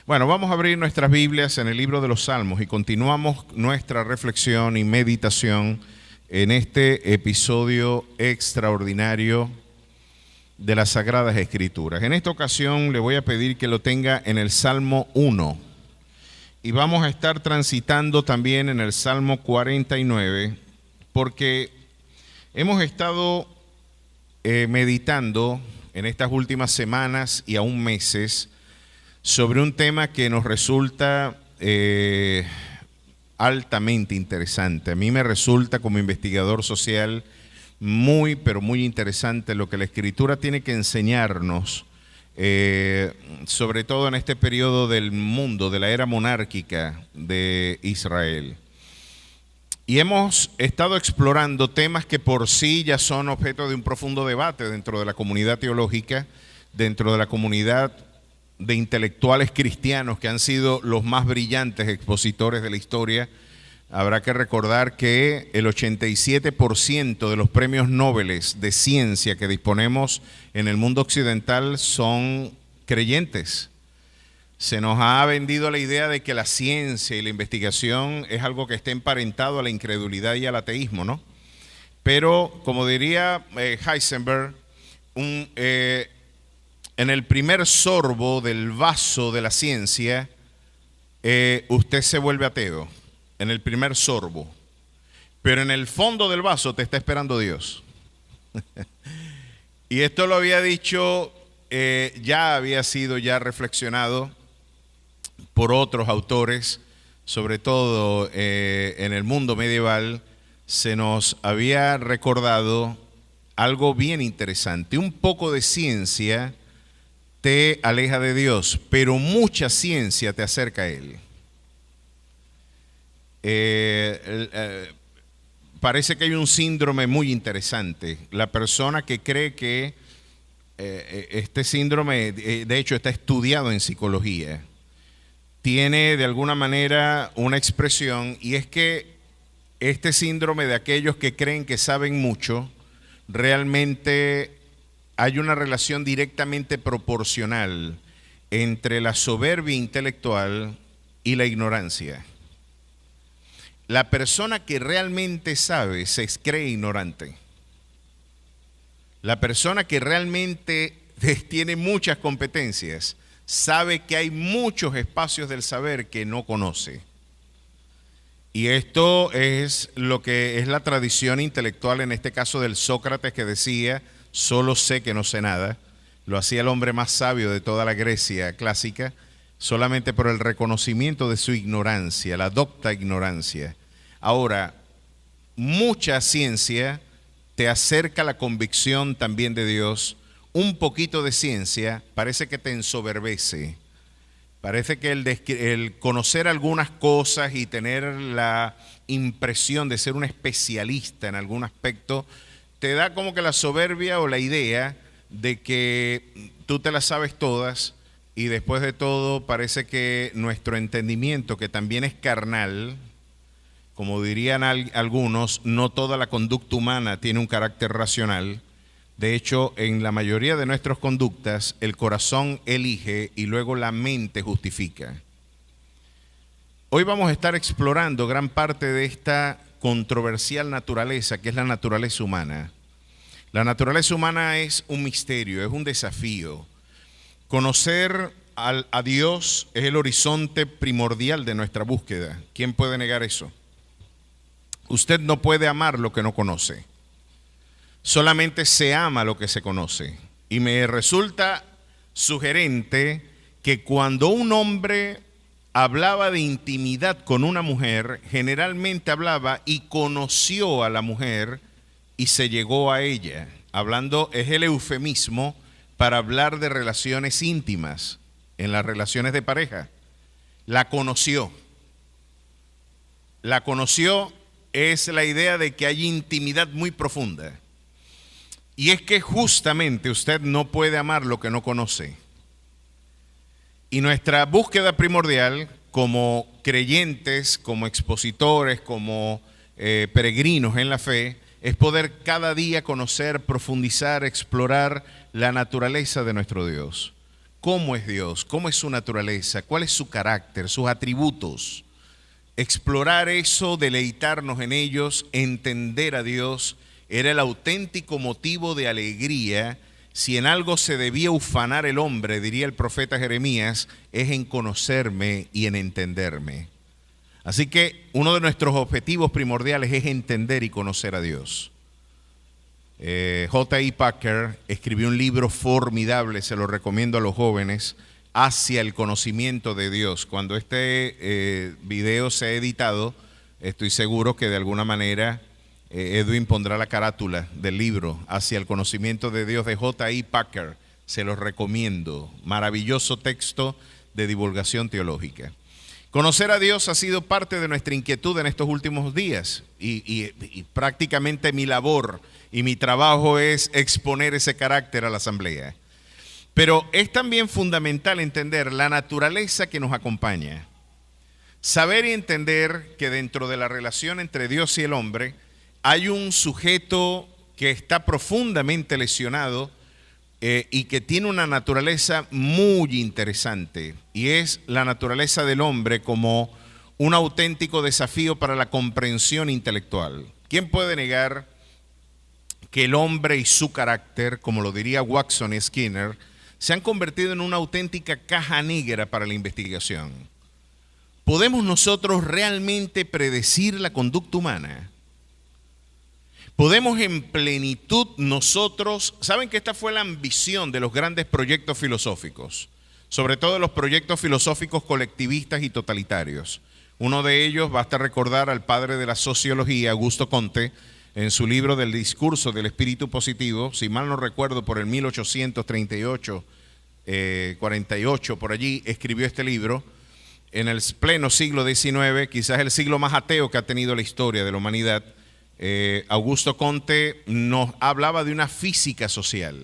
Bueno, vamos a abrir nuestras Biblias en el libro de los Salmos y continuamos nuestra reflexión y meditación en este episodio extraordinario de las Sagradas Escrituras. En esta ocasión le voy a pedir que lo tenga en el Salmo 1 y vamos a estar transitando también en el Salmo 49 porque hemos estado meditando en estas últimas semanas y aún meses sobre un tema que nos resulta altamente interesante. A mí me resulta como investigador social muy, pero muy interesante lo que la Escritura tiene que enseñarnos, sobre todo en este periodo del mundo, de la era monárquica de Israel. Y hemos estado explorando temas que por sí ya son objeto de un profundo debate dentro de la comunidad teológica, dentro de la comunidad de intelectuales cristianos que han sido los más brillantes expositores de la historia. Habrá que recordar que el 87% de los premios Nobel de ciencia que disponemos en el mundo occidental son creyentes. Se nos ha vendido la idea de que la ciencia y la investigación es algo que está emparentado a la incredulidad y al ateísmo, ¿no? Pero, como diría Heisenberg, en el primer sorbo del vaso de la ciencia, usted se vuelve ateo, en el primer sorbo. Pero en el fondo del vaso te está esperando Dios. Y esto lo había dicho, ya había sido reflexionado por otros autores, sobre todo en el mundo medieval. Se nos había recordado algo bien interesante. Un poco de ciencia te aleja de Dios, pero mucha ciencia te acerca a Él. Parece que hay un síndrome muy interesante. La persona que cree que este síndrome, de hecho, está estudiado en psicología, tiene de alguna manera una expresión, y es que este síndrome de aquellos que creen que saben mucho, realmente hay una relación directamente proporcional entre la soberbia intelectual y la ignorancia. La persona que realmente sabe se cree ignorante. La persona que realmente tiene muchas competencias sabe que hay muchos espacios del saber que no conoce. Y esto es lo que es la tradición intelectual, en este caso del Sócrates, que decía: solo sé que no sé nada. Lo hacía el hombre más sabio de toda la Grecia clásica, solamente por el reconocimiento de su ignorancia, la docta ignorancia. Ahora, mucha ciencia te acerca a la convicción también de Dios. Un poquito de ciencia parece que te ensoberbece. Parece que el conocer algunas cosas y tener la impresión de ser un especialista en algún aspecto te da como que la soberbia o la idea de que tú te las sabes todas, y después de todo parece que nuestro entendimiento, que también es carnal, como dirían algunos, no toda la conducta humana tiene un carácter racional. De hecho, en la mayoría de nuestras conductas, el corazón elige y luego la mente justifica. Hoy vamos a estar explorando gran parte de esta controversial naturaleza, que es la naturaleza humana. La naturaleza humana es un misterio, es un desafío. Conocer a Dios es el horizonte primordial de nuestra búsqueda. ¿Quién puede negar eso? Usted no puede amar lo que no conoce. Solamente se ama lo que se conoce. Y me resulta sugerente que cuando un hombre hablaba de intimidad con una mujer, generalmente hablaba y conoció a la mujer y se llegó a ella. Hablando, es el eufemismo para hablar de relaciones íntimas en las relaciones de pareja. La conoció. La conoció es la idea de que hay intimidad muy profunda. Y es que justamente usted no puede amar lo que no conoce. Y nuestra búsqueda primordial como creyentes, como expositores, como peregrinos en la fe, es poder cada día conocer, profundizar, explorar la naturaleza de nuestro Dios. cómo es Dios, cómo es su naturaleza, cuál es su carácter, sus atributos. Explorar eso, deleitarnos en ellos, entender a Dios, era el auténtico motivo de alegría. Si en algo se debía ufanar el hombre, diría el profeta Jeremías, es en conocerme y en entenderme. Así que uno de nuestros objetivos primordiales es entender y conocer a Dios. J.I. Packer escribió un libro formidable, se lo recomiendo a los jóvenes, Hacia el conocimiento de Dios. Cuando este video sea editado, estoy seguro que de alguna manera Edwin pondrá la carátula del libro Hacia el conocimiento de Dios de J.I. Packer. Se los recomiendo. Maravilloso texto de divulgación teológica. Conocer a Dios ha sido parte de nuestra inquietud en estos últimos días y prácticamente mi labor y mi trabajo es exponer ese carácter a la asamblea. Pero es también fundamental entender la naturaleza que nos acompaña. Saber y entender que dentro de la relación entre Dios y el hombre hay un sujeto que está profundamente lesionado y que tiene una naturaleza muy interesante, y es la naturaleza del hombre como un auténtico desafío para la comprensión intelectual. ¿Quién puede negar que el hombre y su carácter, como lo diría Watson y Skinner, se han convertido en una auténtica caja negra para la investigación? ¿Podemos nosotros realmente predecir la conducta humana? ¿Podemos en plenitud nosotros? Saben que esta fue la ambición de los grandes proyectos filosóficos, sobre todo los proyectos filosóficos colectivistas y totalitarios. Uno de ellos, basta recordar al padre de la sociología, Augusto Comte, en su libro del discurso del espíritu positivo, si mal no recuerdo, por el 1838, 48, por allí, escribió este libro. En el pleno siglo XIX, quizás el siglo más ateo que ha tenido la historia de la humanidad, Augusto Comte nos hablaba de una física social.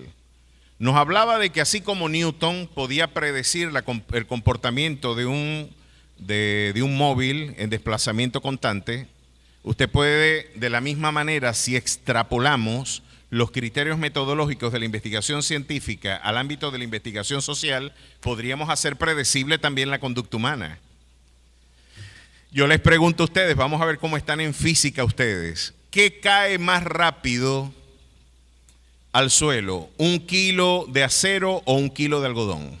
Nos hablaba de que así como Newton podía predecir el comportamiento de un móvil en desplazamiento constante, usted puede, de la misma manera, si extrapolamos los criterios metodológicos de la investigación científica al ámbito de la investigación social, podríamos hacer predecible también la conducta humana. Yo les pregunto a ustedes, vamos a ver cómo están en física ustedes. ¿Qué cae más rápido al suelo? ¿Un kilo de acero o un kilo de algodón?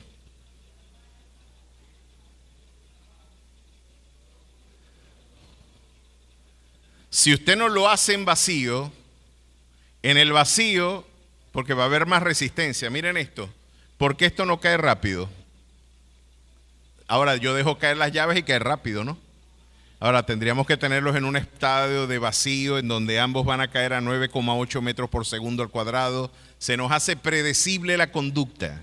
Si usted no lo hace en el vacío, porque va a haber más resistencia. Miren esto, ¿por qué esto no cae rápido? Ahora yo dejo caer las llaves y cae rápido, ¿no? Ahora tendríamos que tenerlos en un estadio de vacío en donde ambos van a caer a 9,8 metros por segundo al cuadrado. Se nos hace predecible la conducta.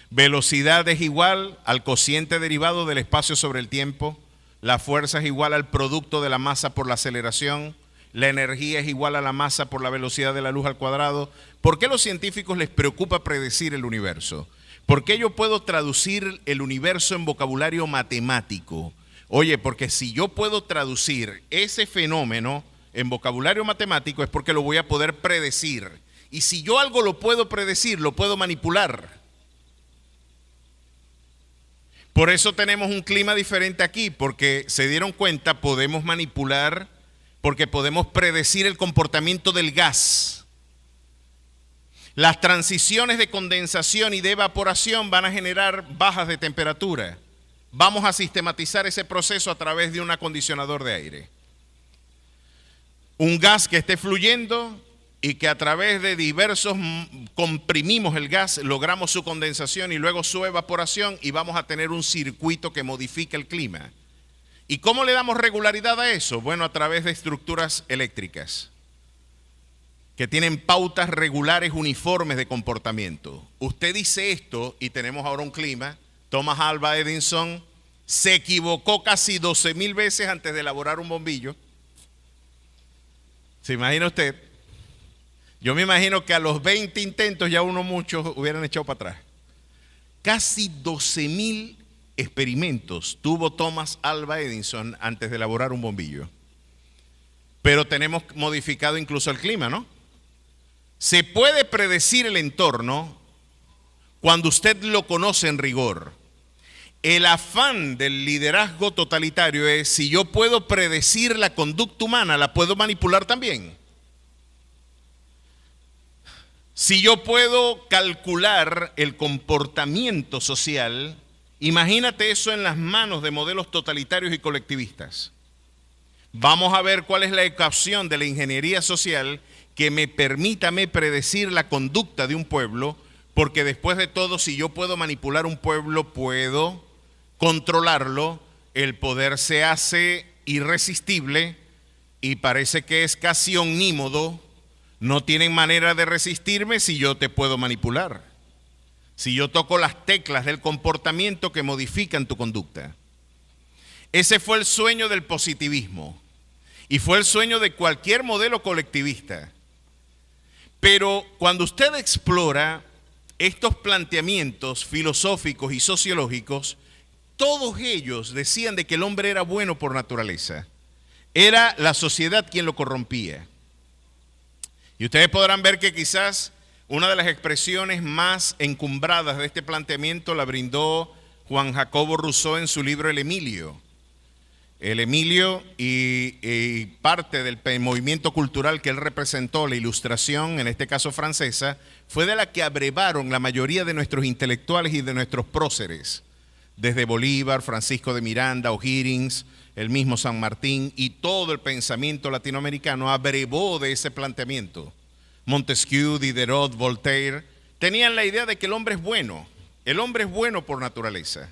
Velocidad es igual al cociente derivado del espacio sobre el tiempo. La fuerza es igual al producto de la masa por la aceleración. La energía es igual a la masa por la velocidad de la luz al cuadrado. ¿Por qué a los científicos les preocupa predecir el universo? ¿Por qué yo puedo traducir el universo en vocabulario matemático? Oye, porque si yo puedo traducir ese fenómeno en vocabulario matemático es porque lo voy a poder predecir. Y si yo algo lo puedo predecir, lo puedo manipular. Por eso tenemos un clima diferente aquí, porque se dieron cuenta, podemos manipular, porque podemos predecir el comportamiento del gas. Las transiciones de condensación y de evaporación van a generar bajas de temperatura. Vamos a sistematizar ese proceso a través de un acondicionador de aire. Un gas que esté fluyendo y que a través de diversos comprimimos el gas, logramos su condensación y luego su evaporación y vamos a tener un circuito que modifica el clima. ¿Y cómo le damos regularidad a eso? Bueno, a través de estructuras eléctricas que tienen pautas regulares uniformes de comportamiento. Usted dice esto y tenemos ahora un clima. Thomas Alva Edison se equivocó casi 12,000 veces antes de elaborar un bombillo. ¿Se imagina usted? Yo me imagino que a los 20 intentos ya muchos hubieran echado para atrás. Casi 12,000 experimentos tuvo Thomas Alva Edison antes de elaborar un bombillo. Pero tenemos modificado incluso el clima, ¿no? Se puede predecir el entorno cuando usted lo conoce en rigor. El afán del liderazgo totalitario es, si yo puedo predecir la conducta humana, la puedo manipular también. Si yo puedo calcular el comportamiento social, imagínate eso en las manos de modelos totalitarios y colectivistas. Vamos a ver cuál es la ecuación de la ingeniería social que me permita predecir la conducta de un pueblo, porque después de todo, si yo puedo manipular un pueblo, puedo controlarlo, el poder se hace irresistible y parece que es casi omnímodo. No tienen manera de resistirme si yo te puedo manipular, si yo toco las teclas del comportamiento que modifican tu conducta. Ese fue el sueño del positivismo y fue el sueño de cualquier modelo colectivista. Pero cuando usted explora estos planteamientos filosóficos y sociológicos, todos ellos decían de que el hombre era bueno por naturaleza. Era la sociedad quien lo corrompía. Y ustedes podrán ver que quizás una de las expresiones más encumbradas de este planteamiento la brindó Juan Jacobo Rousseau en su libro El Emilio. El Emilio y parte del movimiento cultural que él representó, la Ilustración, en este caso francesa, fue de la que abrevaron la mayoría de nuestros intelectuales y de nuestros próceres, desde Bolívar, Francisco de Miranda, O'Higgins, el mismo San Martín, y todo el pensamiento latinoamericano abrevó de ese planteamiento. Montesquieu, Diderot, Voltaire, tenían la idea de que el hombre es bueno por naturaleza.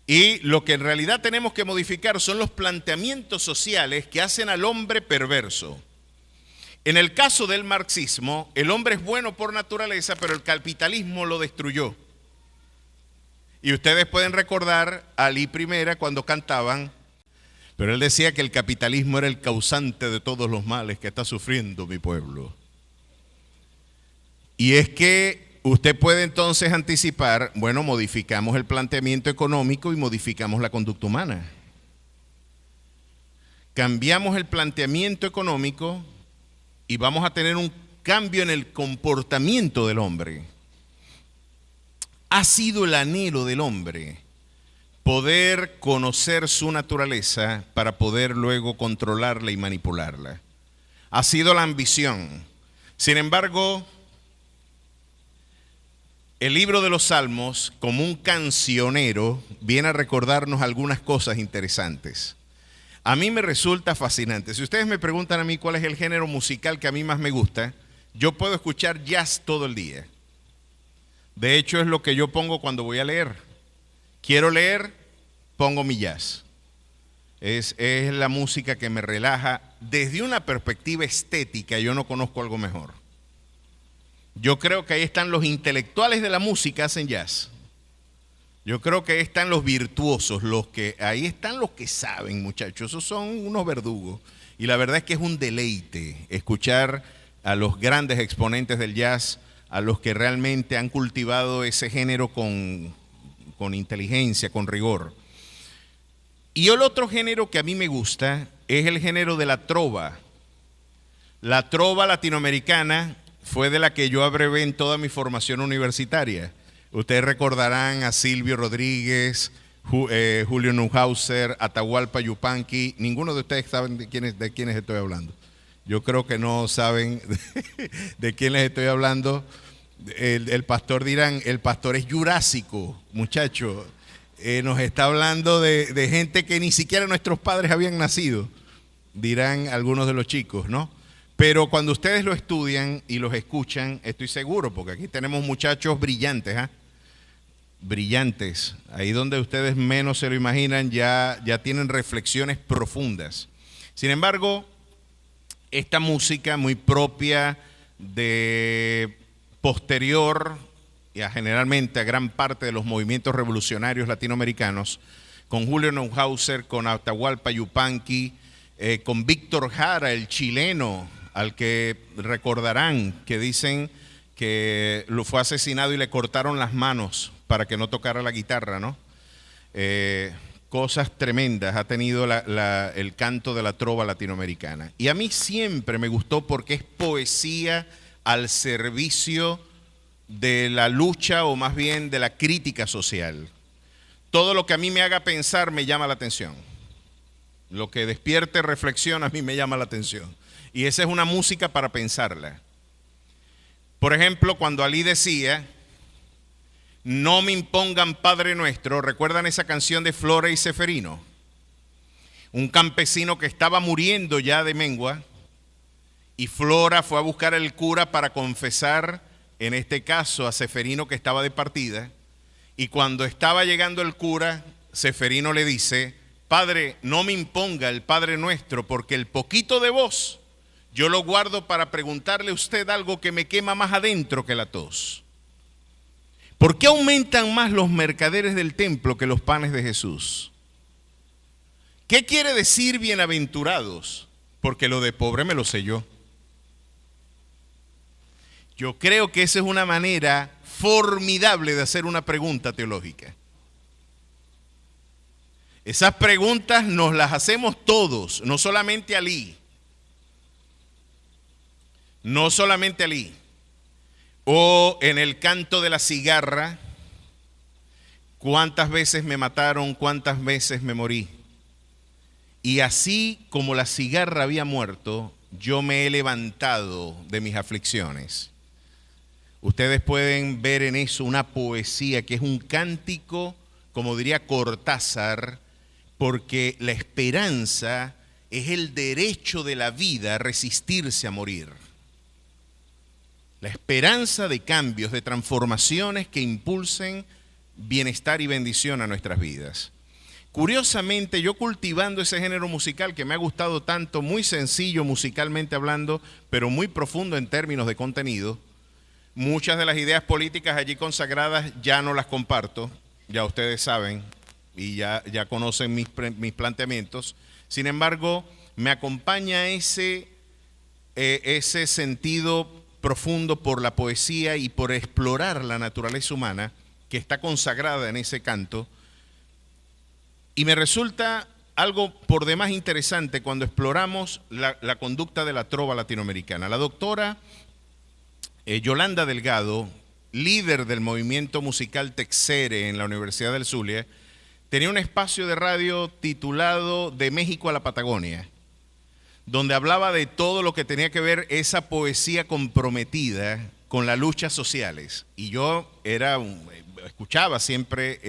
Y lo que en realidad tenemos que modificar son los planteamientos sociales que hacen al hombre perverso. En el caso del marxismo, el hombre es bueno por naturaleza, pero el capitalismo lo destruyó. Y ustedes pueden recordar a Ali I cuando cantaban, pero él decía que el capitalismo era el causante de todos los males que está sufriendo mi pueblo. Y es que usted puede entonces anticipar, bueno, modificamos el planteamiento económico y modificamos la conducta humana. Cambiamos el planteamiento económico y vamos a tener un cambio en el comportamiento del hombre. Ha sido el anhelo del hombre poder conocer su naturaleza para poder luego controlarla y manipularla. Ha sido la ambición. Sin embargo, el libro de los Salmos, como un cancionero, viene a recordarnos algunas cosas interesantes. A mí me resulta fascinante. Si ustedes me preguntan a mí cuál es el género musical que a mí más me gusta, yo puedo escuchar jazz todo el día. De hecho, es lo que yo pongo cuando voy a leer. Quiero leer, pongo mi jazz. Es la música que me relaja. Desde una perspectiva estética, yo no conozco algo mejor. Yo creo que ahí están los intelectuales de la música, hacen jazz. Yo creo que ahí están los virtuosos, ahí están los que saben, muchachos. Esos son unos verdugos. Y la verdad es que es un deleite escuchar a los grandes exponentes del jazz, a los que realmente han cultivado ese género con inteligencia, con rigor. Y el otro género que a mí me gusta es el género de la trova. La trova latinoamericana fue de la que yo abrevé en toda mi formación universitaria. Ustedes recordarán a Silvio Rodríguez, Julio Neuhauser, Atahualpa Yupanqui. Ninguno de ustedes saben de quiénes estoy hablando. Yo creo que no saben de quién les estoy hablando. El pastor dirán, el pastor es jurásico, muchacho. Nos está hablando de gente que ni siquiera nuestros padres habían nacido, dirán algunos de los chicos, ¿no? Pero cuando ustedes lo estudian y los escuchan, estoy seguro, porque aquí tenemos muchachos brillantes, brillantes. Ahí donde ustedes menos se lo imaginan, ya tienen reflexiones profundas. Sin embargo, esta música muy propia de posterior y generalmente a gran parte de los movimientos revolucionarios latinoamericanos, con Julio Neuhauser, con Atahualpa Yupanqui, con Víctor Jara, el chileno, al que recordarán que dicen que lo fue asesinado y le cortaron las manos para que no tocara la guitarra, ¿no? Cosas tremendas ha tenido el canto de la trova latinoamericana. Y a mí siempre me gustó porque es poesía al servicio de la lucha o más bien de la crítica social. Todo lo que a mí me haga pensar me llama la atención. Lo que despierte reflexión a mí me llama la atención. Y esa es una música para pensarla. Por ejemplo, cuando Alí decía, no me impongan Padre Nuestro, ¿recuerdan esa canción de Flora y Ceferino? Un campesino que estaba muriendo ya de mengua y Flora fue a buscar al cura para confesar, en este caso a Ceferino que estaba de partida, y cuando estaba llegando el cura, Ceferino le dice, Padre, no me imponga el Padre Nuestro, porque el poquito de voz yo lo guardo para preguntarle a usted algo que me quema más adentro que la tos. ¿Por qué aumentan más los mercaderes del templo que los panes de Jesús? ¿Qué quiere decir bienaventurados? Porque lo de pobre me lo sé yo. Yo creo que esa es una manera formidable de hacer una pregunta teológica. Esas preguntas nos las hacemos todos, no solamente Alí. No solamente Alí. O en el canto de la cigarra, ¿cuántas veces me mataron? ¿Cuántas veces me morí? Y así como la cigarra había muerto, yo me he levantado de mis aflicciones. Ustedes pueden ver en eso una poesía que es un cántico, como diría Cortázar, porque la esperanza es el derecho de la vida a resistirse a morir. La esperanza de cambios, de transformaciones que impulsen bienestar y bendición a nuestras vidas. Curiosamente, yo cultivando ese género musical que me ha gustado tanto, muy sencillo musicalmente hablando, pero muy profundo en términos de contenido, muchas de las ideas políticas allí consagradas ya no las comparto, ya ustedes saben y ya conocen mis planteamientos. Sin embargo, me acompaña ese sentido profundo por la poesía y por explorar la naturaleza humana que está consagrada en ese canto. Y me resulta algo por demás interesante cuando exploramos la conducta de la trova latinoamericana. La doctora Yolanda Delgado, líder del movimiento musical Texere en la Universidad del Zulia, tenía un espacio de radio titulado De México a la Patagonia, donde hablaba de todo lo que tenía que ver esa poesía comprometida con las luchas sociales. Y yo escuchaba siempre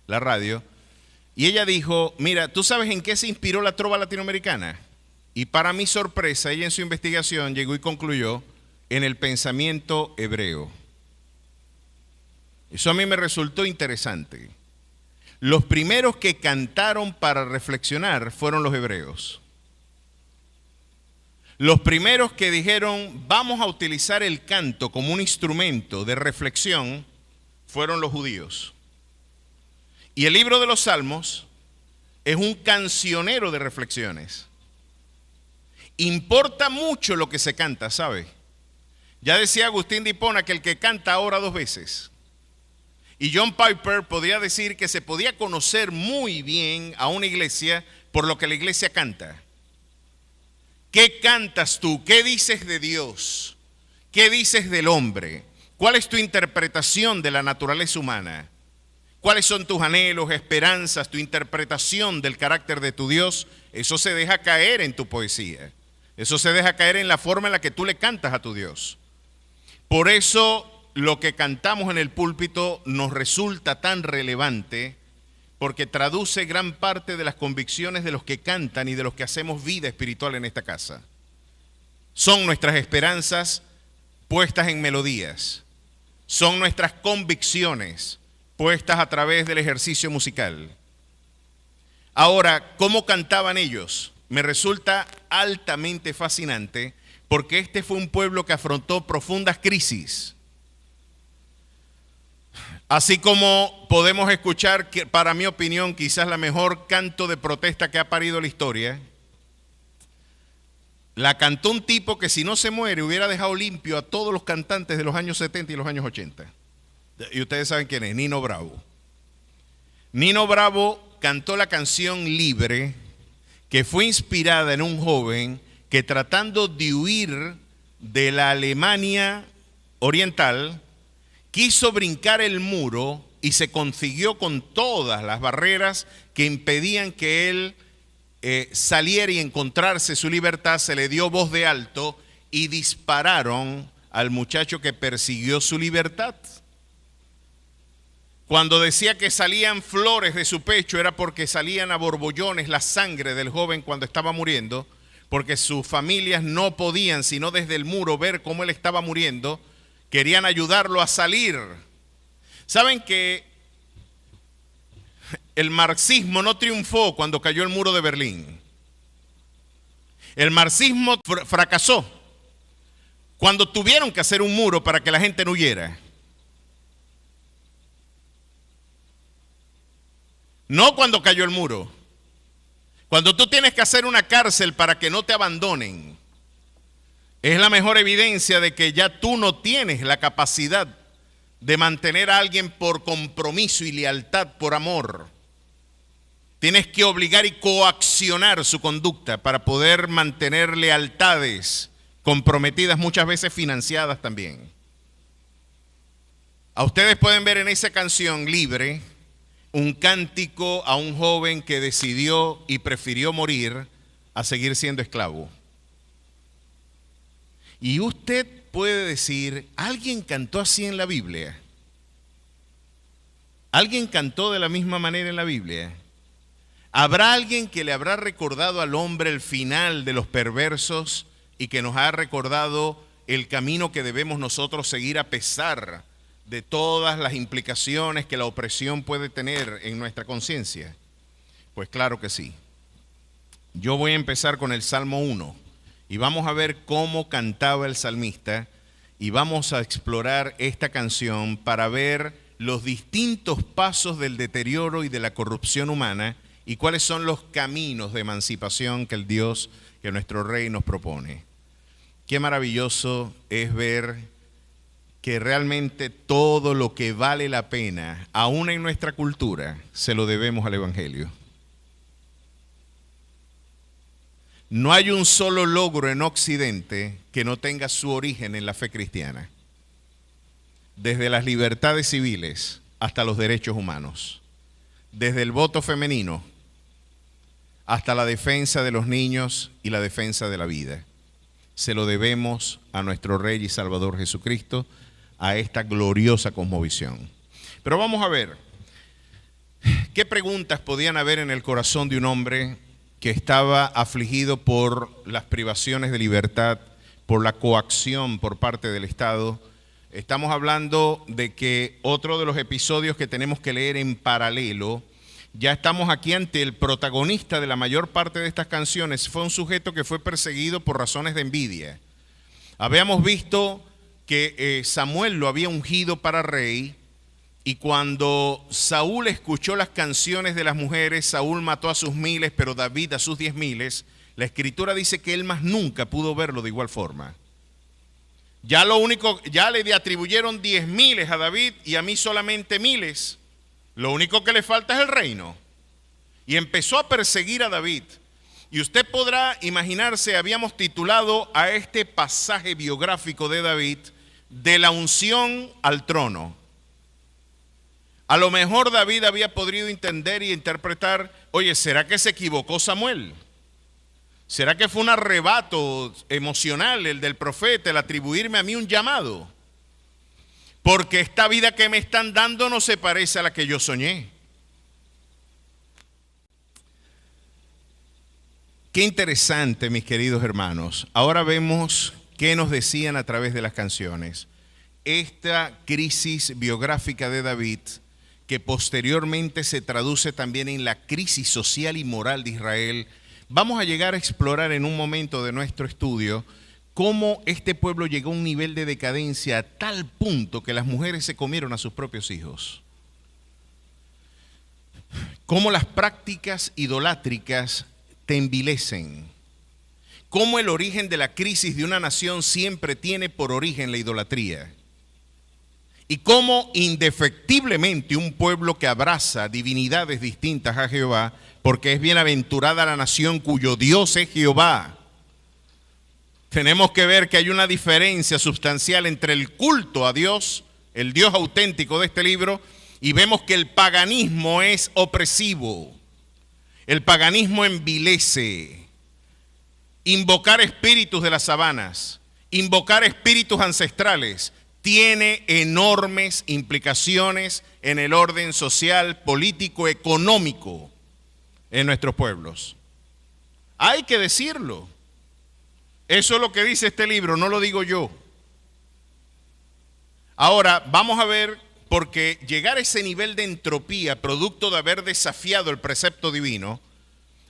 la radio, y ella dijo, mira, ¿tú sabes en qué se inspiró la trova latinoamericana? Y para mi sorpresa, ella en su investigación llegó y concluyó en el pensamiento hebreo. Eso a mí me resultó interesante. Los primeros que cantaron para reflexionar fueron los hebreos. Los primeros que dijeron, vamos a utilizar el canto como un instrumento de reflexión, fueron los judíos. Y el libro de los Salmos es un cancionero de reflexiones. Importa mucho lo que se canta, ¿sabe? Ya decía Agustín de Hipona que el que canta ora dos veces. Y John Piper podría decir que se podía conocer muy bien a una iglesia por lo que la iglesia canta. ¿Qué cantas tú? ¿Qué dices de Dios? ¿Qué dices del hombre? ¿Cuál es tu interpretación de la naturaleza humana? ¿Cuáles son tus anhelos, esperanzas, tu interpretación del carácter de tu Dios? Eso se deja caer en tu poesía. Eso se deja caer en la forma en la que tú le cantas a tu Dios. Por eso lo que cantamos en el púlpito nos resulta tan relevante, porque traduce gran parte de las convicciones de los que cantan y de los que hacemos vida espiritual en esta casa. Son nuestras esperanzas puestas en melodías. Son nuestras convicciones puestas a través del ejercicio musical. Ahora, ¿cómo cantaban ellos? Me resulta altamente fascinante, porque este fue un pueblo que afrontó profundas crisis. Así como podemos escuchar, que para mi opinión, quizás la mejor canto de protesta que ha parido la historia, la cantó un tipo que si no se muere hubiera dejado limpio a todos los cantantes de los años 70 y los años 80. Y ustedes saben quién es, Nino Bravo. Nino Bravo cantó la canción Libre, que fue inspirada en un joven que, tratando de huir de la Alemania oriental, quiso brincar el muro y se consiguió con todas las barreras que impedían que él saliera y encontrarse su libertad. Se le dio voz de alto y dispararon al muchacho que persiguió su libertad. Cuando decía que salían flores de su pecho era porque salían a borbollones la sangre del joven cuando estaba muriendo, porque sus familias no podían sino desde el muro ver cómo él estaba muriendo. Querían ayudarlo a salir. ¿Saben que el marxismo no triunfó cuando cayó el muro de Berlín? El marxismo fracasó cuando tuvieron que hacer un muro para que la gente no huyera. No cuando cayó el muro. Cuando tú tienes que hacer una cárcel para que no te abandonen, es la mejor evidencia de que ya tú no tienes la capacidad de mantener a alguien por compromiso y lealtad, por amor. Tienes que obligar y coaccionar su conducta para poder mantener lealtades comprometidas, muchas veces financiadas también. A ustedes pueden ver en esa canción Libre un cántico a un joven que decidió y prefirió morir a seguir siendo esclavo. Y usted puede decir, ¿alguien cantó así en la Biblia? ¿Alguien cantó de la misma manera en la Biblia? ¿Habrá alguien que le habrá recordado al hombre el final de los perversos y que nos ha recordado el camino que debemos nosotros seguir a pesar de todas las implicaciones que la opresión puede tener en nuestra conciencia? Pues claro que sí. Yo voy a empezar con el Salmo 1 y vamos a ver cómo cantaba el salmista y vamos a explorar esta canción para ver los distintos pasos del deterioro y de la corrupción humana y cuáles son los caminos de emancipación que que nuestro Rey nos propone. Qué maravilloso es ver que realmente todo lo que vale la pena, aún en nuestra cultura, se lo debemos al Evangelio. No hay un solo logro en Occidente que no tenga su origen en la fe cristiana. Desde las libertades civiles hasta los derechos humanos. Desde el voto femenino hasta la defensa de los niños y la defensa de la vida. Se lo debemos a nuestro Rey y Salvador Jesucristo, a esta gloriosa cosmovisión. Pero vamos a ver, ¿qué preguntas podían haber en el corazón de un hombre que estaba afligido por las privaciones de libertad, por la coacción por parte del Estado? Estamos hablando de que otro de los episodios que tenemos que leer en paralelo, ya estamos aquí ante el protagonista de la mayor parte de estas canciones, fue un sujeto que fue perseguido por razones de envidia. Habíamos visto que Samuel lo había ungido para rey, y cuando Saúl escuchó las canciones de las mujeres, Saúl mató a sus 1000, pero David a sus 10,000. La Escritura dice que él más nunca pudo verlo de igual forma. Ya le atribuyeron 10,000 a David y a mí solamente 1000. Lo único que le falta es el reino. Y empezó a perseguir a David. Y usted podrá imaginarse, habíamos titulado a este pasaje biográfico de David, de la unción al trono. A lo mejor David había podido entender y interpretar, oye, ¿será que se equivocó Samuel? ¿Será que fue un arrebato emocional el del profeta, el atribuirme a mí un llamado? Porque esta vida que me están dando no se parece a la que yo soñé. Qué interesante, mis queridos hermanos. Ahora vemos qué nos decían a través de las canciones. Esta crisis biográfica de David, que posteriormente se traduce también en la crisis social y moral de Israel, vamos a llegar a explorar en un momento de nuestro estudio cómo este pueblo llegó a un nivel de decadencia a tal punto que las mujeres se comieron a sus propios hijos. Cómo las prácticas idolátricas te envilecen. Cómo el origen de la crisis de una nación siempre tiene por origen la idolatría. Y cómo indefectiblemente un pueblo que abraza divinidades distintas a Jehová, porque es bienaventurada la nación cuyo Dios es Jehová. Tenemos que ver que hay una diferencia sustancial entre el culto a Dios el Dios auténtico de este libro, y vemos que el paganismo es opresivo. El paganismo envilece. Invocar espíritus de las sabanas, invocar espíritus ancestrales, tiene enormes implicaciones en el orden social, político, económico en nuestros pueblos. Hay que decirlo. Eso es lo que dice este libro, no lo digo yo. Ahora, vamos a ver, porque llegar a ese nivel de entropía, producto de haber desafiado el precepto divino,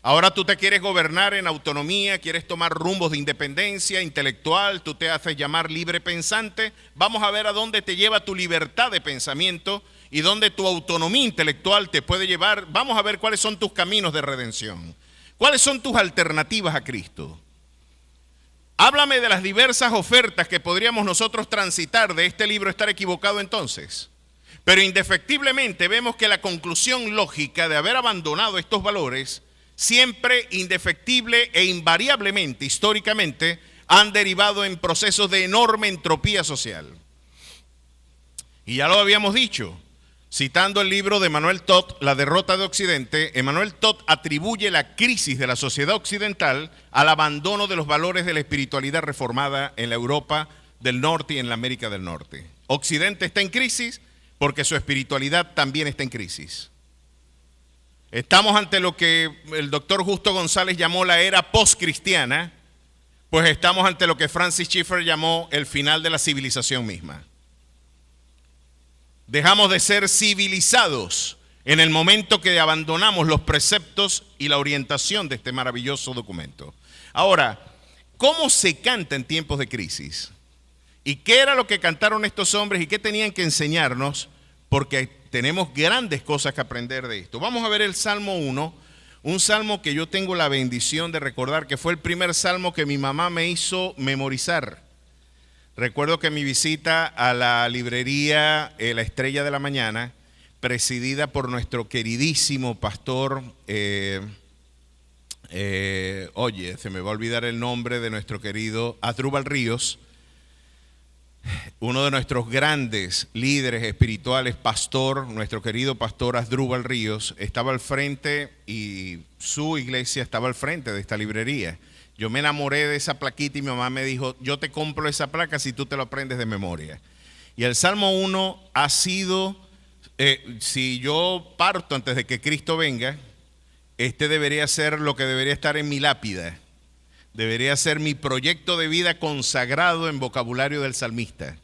ahora tú te quieres gobernar en autonomía, quieres tomar rumbos de independencia intelectual, tú te haces llamar libre pensante. Vamos a ver a dónde te lleva tu libertad de pensamiento y dónde tu autonomía intelectual te puede llevar. Vamos a ver cuáles son tus caminos de redención, cuáles son tus alternativas a Cristo. Háblame de las diversas ofertas que podríamos nosotros transitar de este libro. ¿Estar equivocado entonces? Pero indefectiblemente vemos que la conclusión lógica de haber abandonado estos valores siempre, indefectible e invariablemente, históricamente, han derivado en procesos de enorme entropía social. Y ya lo habíamos dicho, citando el libro de Emmanuel Todd, La derrota de Occidente, Emmanuel Todd atribuye la crisis de la sociedad occidental al abandono de los valores de la espiritualidad reformada en la Europa del Norte y en la América del Norte. Occidente está en crisis porque su espiritualidad también está en crisis. Estamos ante lo que el doctor Justo González llamó la era postcristiana, pues estamos ante lo que Francis Schaeffer llamó el final de la civilización misma. Dejamos de ser civilizados en el momento que abandonamos los preceptos y la orientación de este maravilloso documento. Ahora, ¿cómo se canta en tiempos de crisis? ¿Y qué era lo que cantaron estos hombres y qué tenían que enseñarnos? Porque tenemos grandes cosas que aprender de esto. Vamos a ver el Salmo 1, un salmo que yo tengo la bendición de recordar que fue el primer salmo que mi mamá me hizo memorizar. Recuerdo que mi visita a la librería La Estrella de la Mañana, presidida por nuestro queridísimo pastor, se me va a olvidar el nombre de nuestro querido Asdrúbal Ríos, uno de nuestros grandes líderes espirituales, pastor, nuestro querido pastor Asdrúbal Ríos, estaba al frente y su iglesia estaba al frente de esta librería. Yo me enamoré de esa plaquita y mi mamá me dijo, yo te compro esa placa si tú te lo aprendes de memoria. Y el Salmo 1 ha sido, si yo parto antes de que Cristo venga, este debería ser lo que debería estar en mi lápida. Debería ser mi proyecto de vida consagrado en vocabulario del salmista.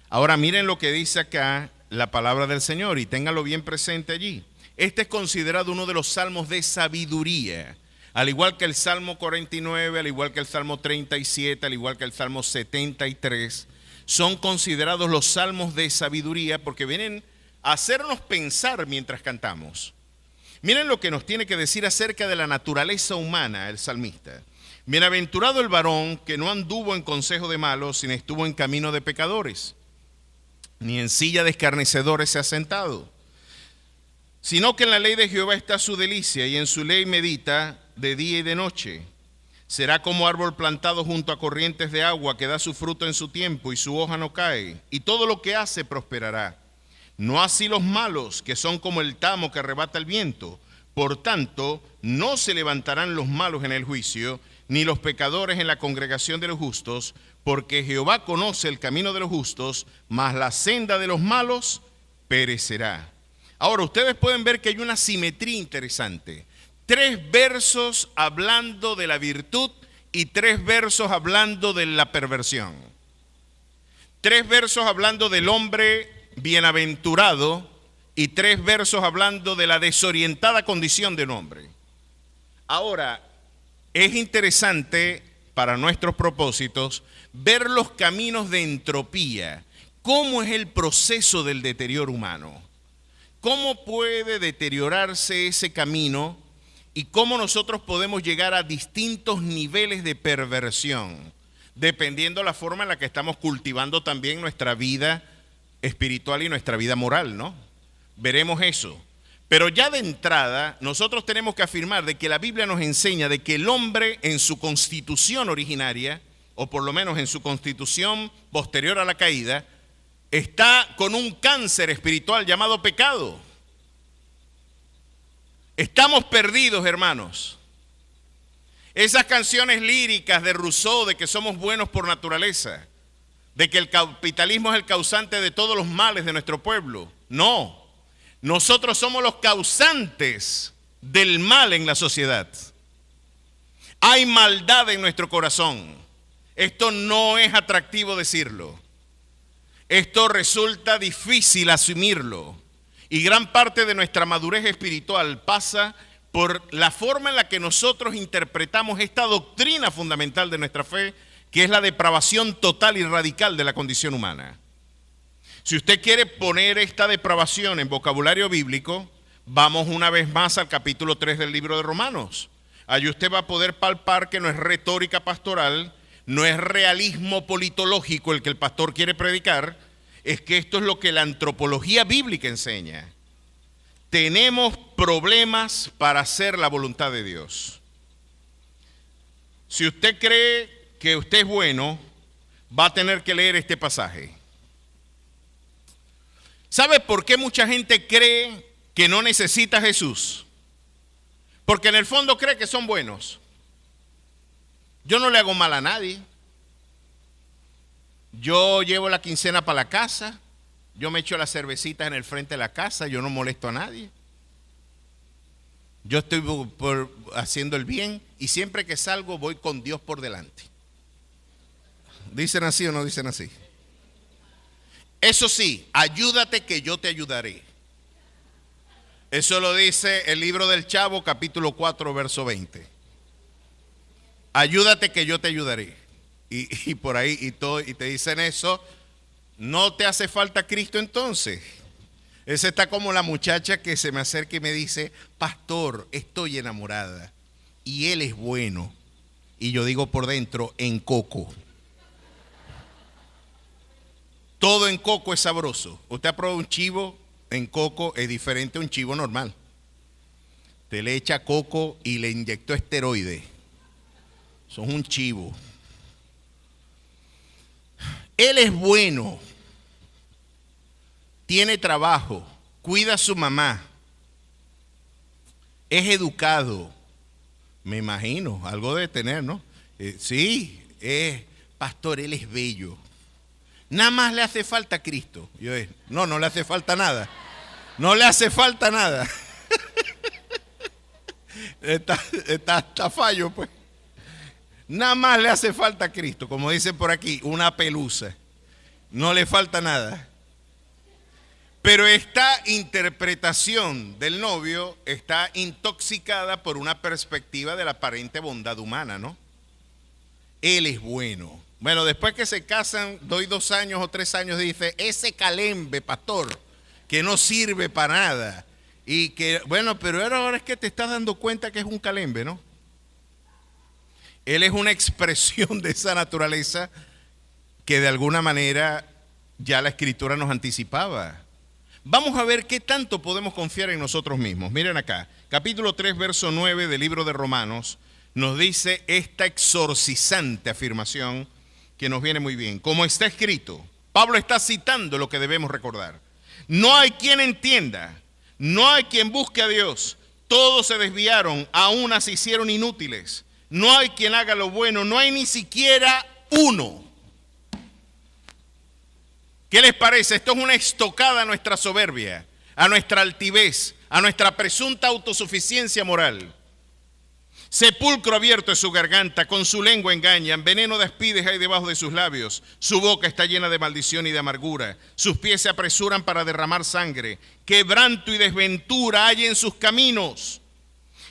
Ahora miren lo que dice acá la palabra del Señor y ténganlo bien presente allí. Este es considerado uno de los salmos de sabiduría, al igual que el Salmo 49, al igual que el Salmo 37, al igual que el Salmo 73. Son considerados los salmos de sabiduría porque vienen a hacernos pensar mientras cantamos. Miren lo que nos tiene que decir acerca de la naturaleza humana el salmista. Bienaventurado el varón que no anduvo en consejo de malos, ni estuvo en camino de pecadores, ni en silla de escarnecedores se ha sentado, sino que en la ley de Jehová está su delicia, y en su ley medita de día y de noche. Será como árbol plantado junto a corrientes de agua, que da su fruto en su tiempo, y su hoja no cae, y todo lo que hace prosperará. No así los malos, que son como el tamo que arrebata el viento. Por tanto, no se levantarán los malos en el juicio, ni los pecadores en la congregación de los justos, porque Jehová conoce el camino de los justos, mas la senda de los malos perecerá. Ahora, ustedes pueden ver que hay una simetría interesante. 3 versos hablando de la virtud y 3 versos hablando de la perversión. 3 versos hablando del hombre bienaventurado y 3 versos hablando de la desorientada condición del hombre. Ahora, es interesante para nuestros propósitos ver los caminos de entropía. ¿Cómo es el proceso del deterioro humano? ¿Cómo puede deteriorarse ese camino? Y cómo nosotros podemos llegar a distintos niveles de perversión, dependiendo la forma en la que estamos cultivando también nuestra vida espiritual y nuestra vida moral, ¿no? Veremos eso. Pero ya de entrada, nosotros tenemos que afirmar de que la Biblia nos enseña de que el hombre en su constitución originaria, o por lo menos en su constitución posterior a la caída, está con un cáncer espiritual llamado pecado. Estamos perdidos, hermanos. Esas canciones líricas de Rousseau de que somos buenos por naturaleza, de que el capitalismo es el causante de todos los males de nuestro pueblo. No, nosotros somos los causantes del mal en la sociedad. Hay maldad en nuestro corazón. Esto no es atractivo decirlo. Esto resulta difícil asumirlo. Y gran parte de nuestra madurez espiritual pasa por la forma en la que nosotros interpretamos esta doctrina fundamental de nuestra fe, que es la depravación total y radical de la condición humana. Si usted quiere poner esta depravación en vocabulario bíblico, vamos una vez más al capítulo 3 del libro de Romanos. Allí usted va a poder palpar que no es retórica pastoral, no es realismo politológico el que el pastor quiere predicar, es que esto es lo que la antropología bíblica enseña. Tenemos problemas para hacer la voluntad de Dios. Si usted cree que usted es bueno, va a tener que leer este pasaje. ¿Sabe por qué mucha gente cree que no necesita a Jesús? Porque en el fondo cree que son buenos. Yo no le hago mal a nadie. Yo llevo la quincena para la casa. Yo me echo las cervecitas en el frente de la casa. Yo no molesto a nadie. Yo estoy haciendo el bien y siempre que salgo voy con Dios por delante. ¿Dicen así o no dicen así? Eso sí, ayúdate que yo te ayudaré. Eso lo dice el libro del Chavo, capítulo 4, verso 20. Ayúdate que yo te ayudaré. Y por ahí y te dicen eso, ¿no te hace falta Cristo entonces? Esa está como la muchacha que se me acerca y me dice, pastor, estoy enamorada y él es bueno. Y yo digo por dentro, en coco. Todo en coco es sabroso. Usted ha probado un chivo en coco, es diferente a un chivo normal. Te le echa coco y le inyectó esteroide. Son un chivo. Él es bueno, tiene trabajo, cuida a su mamá, es educado, me imagino, algo debe tener, ¿no? Sí, pastor, él es bello. Nada más le hace falta Cristo. No le hace falta nada. No le hace falta nada. Está fallo, pues. Nada más le hace falta Cristo, como dicen por aquí, una pelusa. No le falta nada. Pero esta interpretación del novio está intoxicada por una perspectiva de la aparente bondad humana, ¿no? Él es bueno. Bueno, después que se casan, doy 2 años o 3 años, dice, ese calembe, pastor, que no sirve para nada. Y que, bueno, pero ahora es que te estás dando cuenta que es un calembe, ¿no? Él es una expresión de esa naturaleza que de alguna manera ya la Escritura nos anticipaba. Vamos a ver qué tanto podemos confiar en nosotros mismos. Miren acá, capítulo 3, verso 9 del libro de Romanos, nos dice esta exorcizante afirmación que nos viene muy bien. Como está escrito, Pablo está citando lo que debemos recordar. No hay quien entienda, no hay quien busque a Dios. Todos se desviaron, aún se hicieron inútiles. No hay quien haga lo bueno, no hay ni siquiera uno. ¿Qué les parece? Esto es una estocada a nuestra soberbia, a nuestra altivez, a nuestra presunta autosuficiencia moral. Sepulcro abierto es su garganta, con su lengua engañan, veneno de aspides hay debajo de sus labios, su boca está llena de maldición y de amargura, sus pies se apresuran para derramar sangre, quebranto y desventura hay en sus caminos,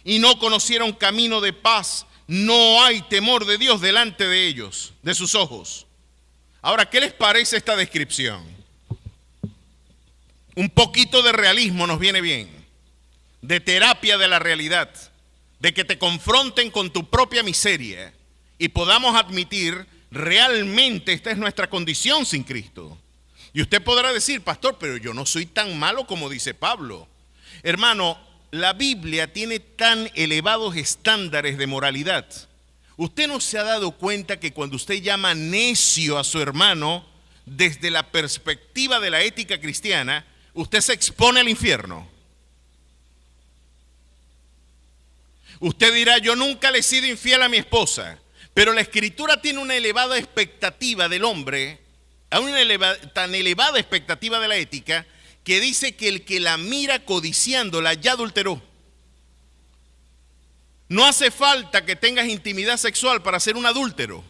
y no conocieron camino de paz, no hay temor de Dios delante de ellos, de sus ojos. Ahora, ¿qué les parece esta descripción? Un poquito de realismo nos viene bien, de terapia de la realidad, de que te confronten con tu propia miseria y podamos admitir realmente esta es nuestra condición sin Cristo. Y usted podrá decir, pastor, pero yo no soy tan malo como dice Pablo. Hermano, la Biblia tiene tan elevados estándares de moralidad. Usted no se ha dado cuenta que cuando usted llama necio a su hermano, desde la perspectiva de la ética cristiana, usted se expone al infierno. Usted dirá, yo nunca le he sido infiel a mi esposa, pero la Escritura tiene una elevada expectativa del hombre, tan elevada expectativa de la ética, que dice que el que la mira codiciándola ya adulteró. No hace falta que tengas intimidad sexual para ser un adúltero.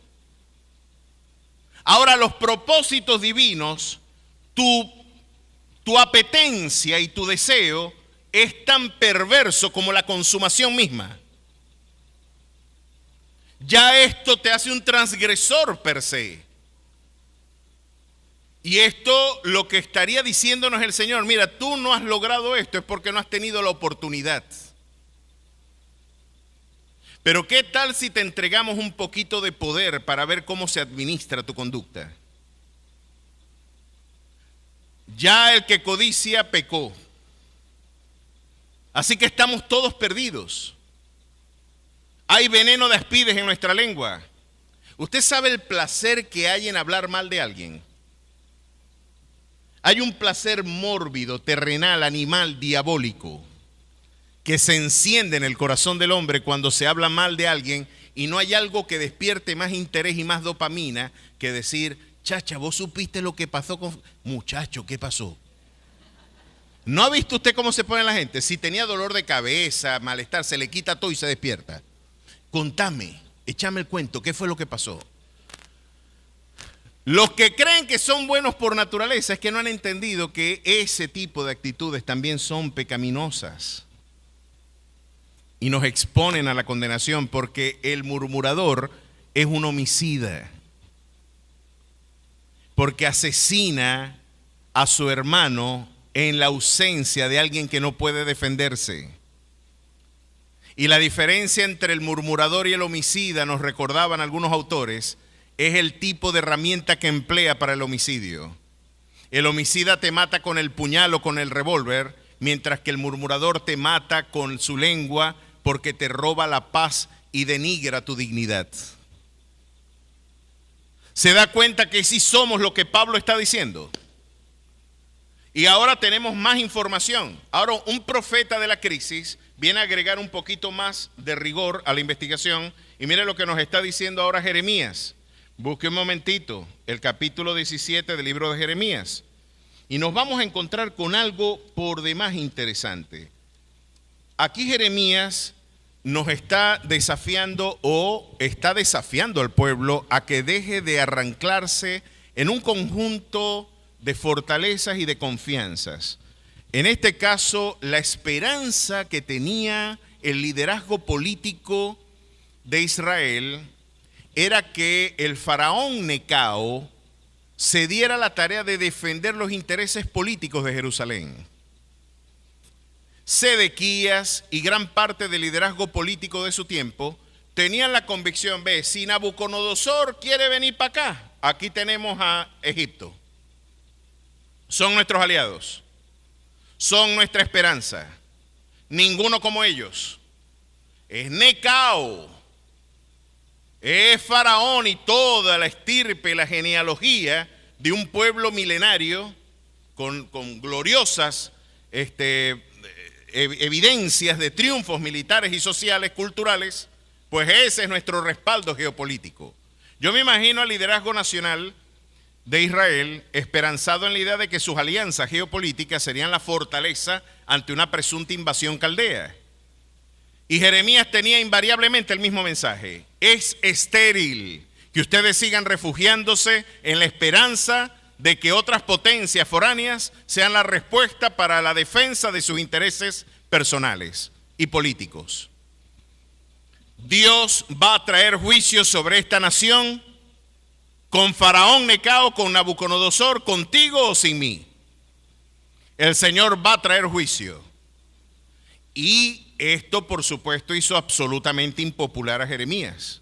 Ahora, los propósitos divinos, tu apetencia y tu deseo es tan perverso como la consumación misma. Ya esto te hace un transgresor per se. Y esto lo que estaría diciéndonos el Señor, mira, tú no has logrado esto, es porque no has tenido la oportunidad. Pero ¿qué tal si te entregamos un poquito de poder para ver cómo se administra tu conducta? Ya el que codicia pecó. Así que estamos todos perdidos. Hay veneno de aspides en nuestra lengua. ¿Usted sabe el placer que hay en hablar mal de alguien? Hay un placer mórbido, terrenal, animal, diabólico, que se enciende en el corazón del hombre cuando se habla mal de alguien, y no hay algo que despierte más interés y más dopamina que decir, chacha, vos supiste lo que pasó con... Muchacho, ¿qué pasó? ¿No ha visto usted cómo se pone la gente? Si tenía dolor de cabeza, malestar, se le quita todo y se despierta. Contame, échame el cuento, ¿qué fue lo que pasó? Los que creen que son buenos por naturaleza es que no han entendido que ese tipo de actitudes también son pecaminosas y nos exponen a la condenación, porque el murmurador es un homicida, porque asesina a su hermano en la ausencia de alguien que no puede defenderse. Y la diferencia entre el murmurador y el homicida, nos recordaban algunos autores, es el tipo de herramienta que emplea para el homicidio. El homicida te mata con el puñal o con el revólver, mientras que el murmurador te mata con su lengua, porque te roba la paz y denigra tu dignidad. ¿Se da cuenta que sí somos lo que Pablo está diciendo? Y ahora tenemos más información. Ahora un profeta de la crisis viene a agregar un poquito más de rigor a la investigación. Y mire lo que nos está diciendo ahora Jeremías. Busque un momentito el capítulo 17 del libro de Jeremías. Y nos vamos a encontrar con algo por demás interesante. Aquí Jeremías nos está desafiando, o está desafiando al pueblo a que deje de arranclarse en un conjunto de fortalezas y de confianzas. En este caso, la esperanza que tenía el liderazgo político de Israel era que el faraón Necao se diera la tarea de defender los intereses políticos de Jerusalén. Sedequías y gran parte del liderazgo político de su tiempo tenían la convicción, ve, si Nabucodonosor quiere venir para acá, aquí tenemos a Egipto. Son nuestros aliados, son nuestra esperanza, ninguno como ellos. Es Necao, es Faraón y toda la estirpe, la genealogía de un pueblo milenario con gloriosas evidencias de triunfos militares y sociales, culturales, pues ese es nuestro respaldo geopolítico. Yo me imagino al liderazgo nacional de Israel esperanzado en la idea de que sus alianzas geopolíticas serían la fortaleza ante una presunta invasión caldea. Y Jeremías tenía invariablemente el mismo mensaje: es estéril que ustedes sigan refugiándose en la esperanza de que otras potencias foráneas sean la respuesta para la defensa de sus intereses personales y políticos. Dios va a traer juicio sobre esta nación, con Faraón Necao, con Nabucodonosor, contigo o sin mí. El Señor va a traer juicio. Y esto, por supuesto, hizo absolutamente impopular a Jeremías.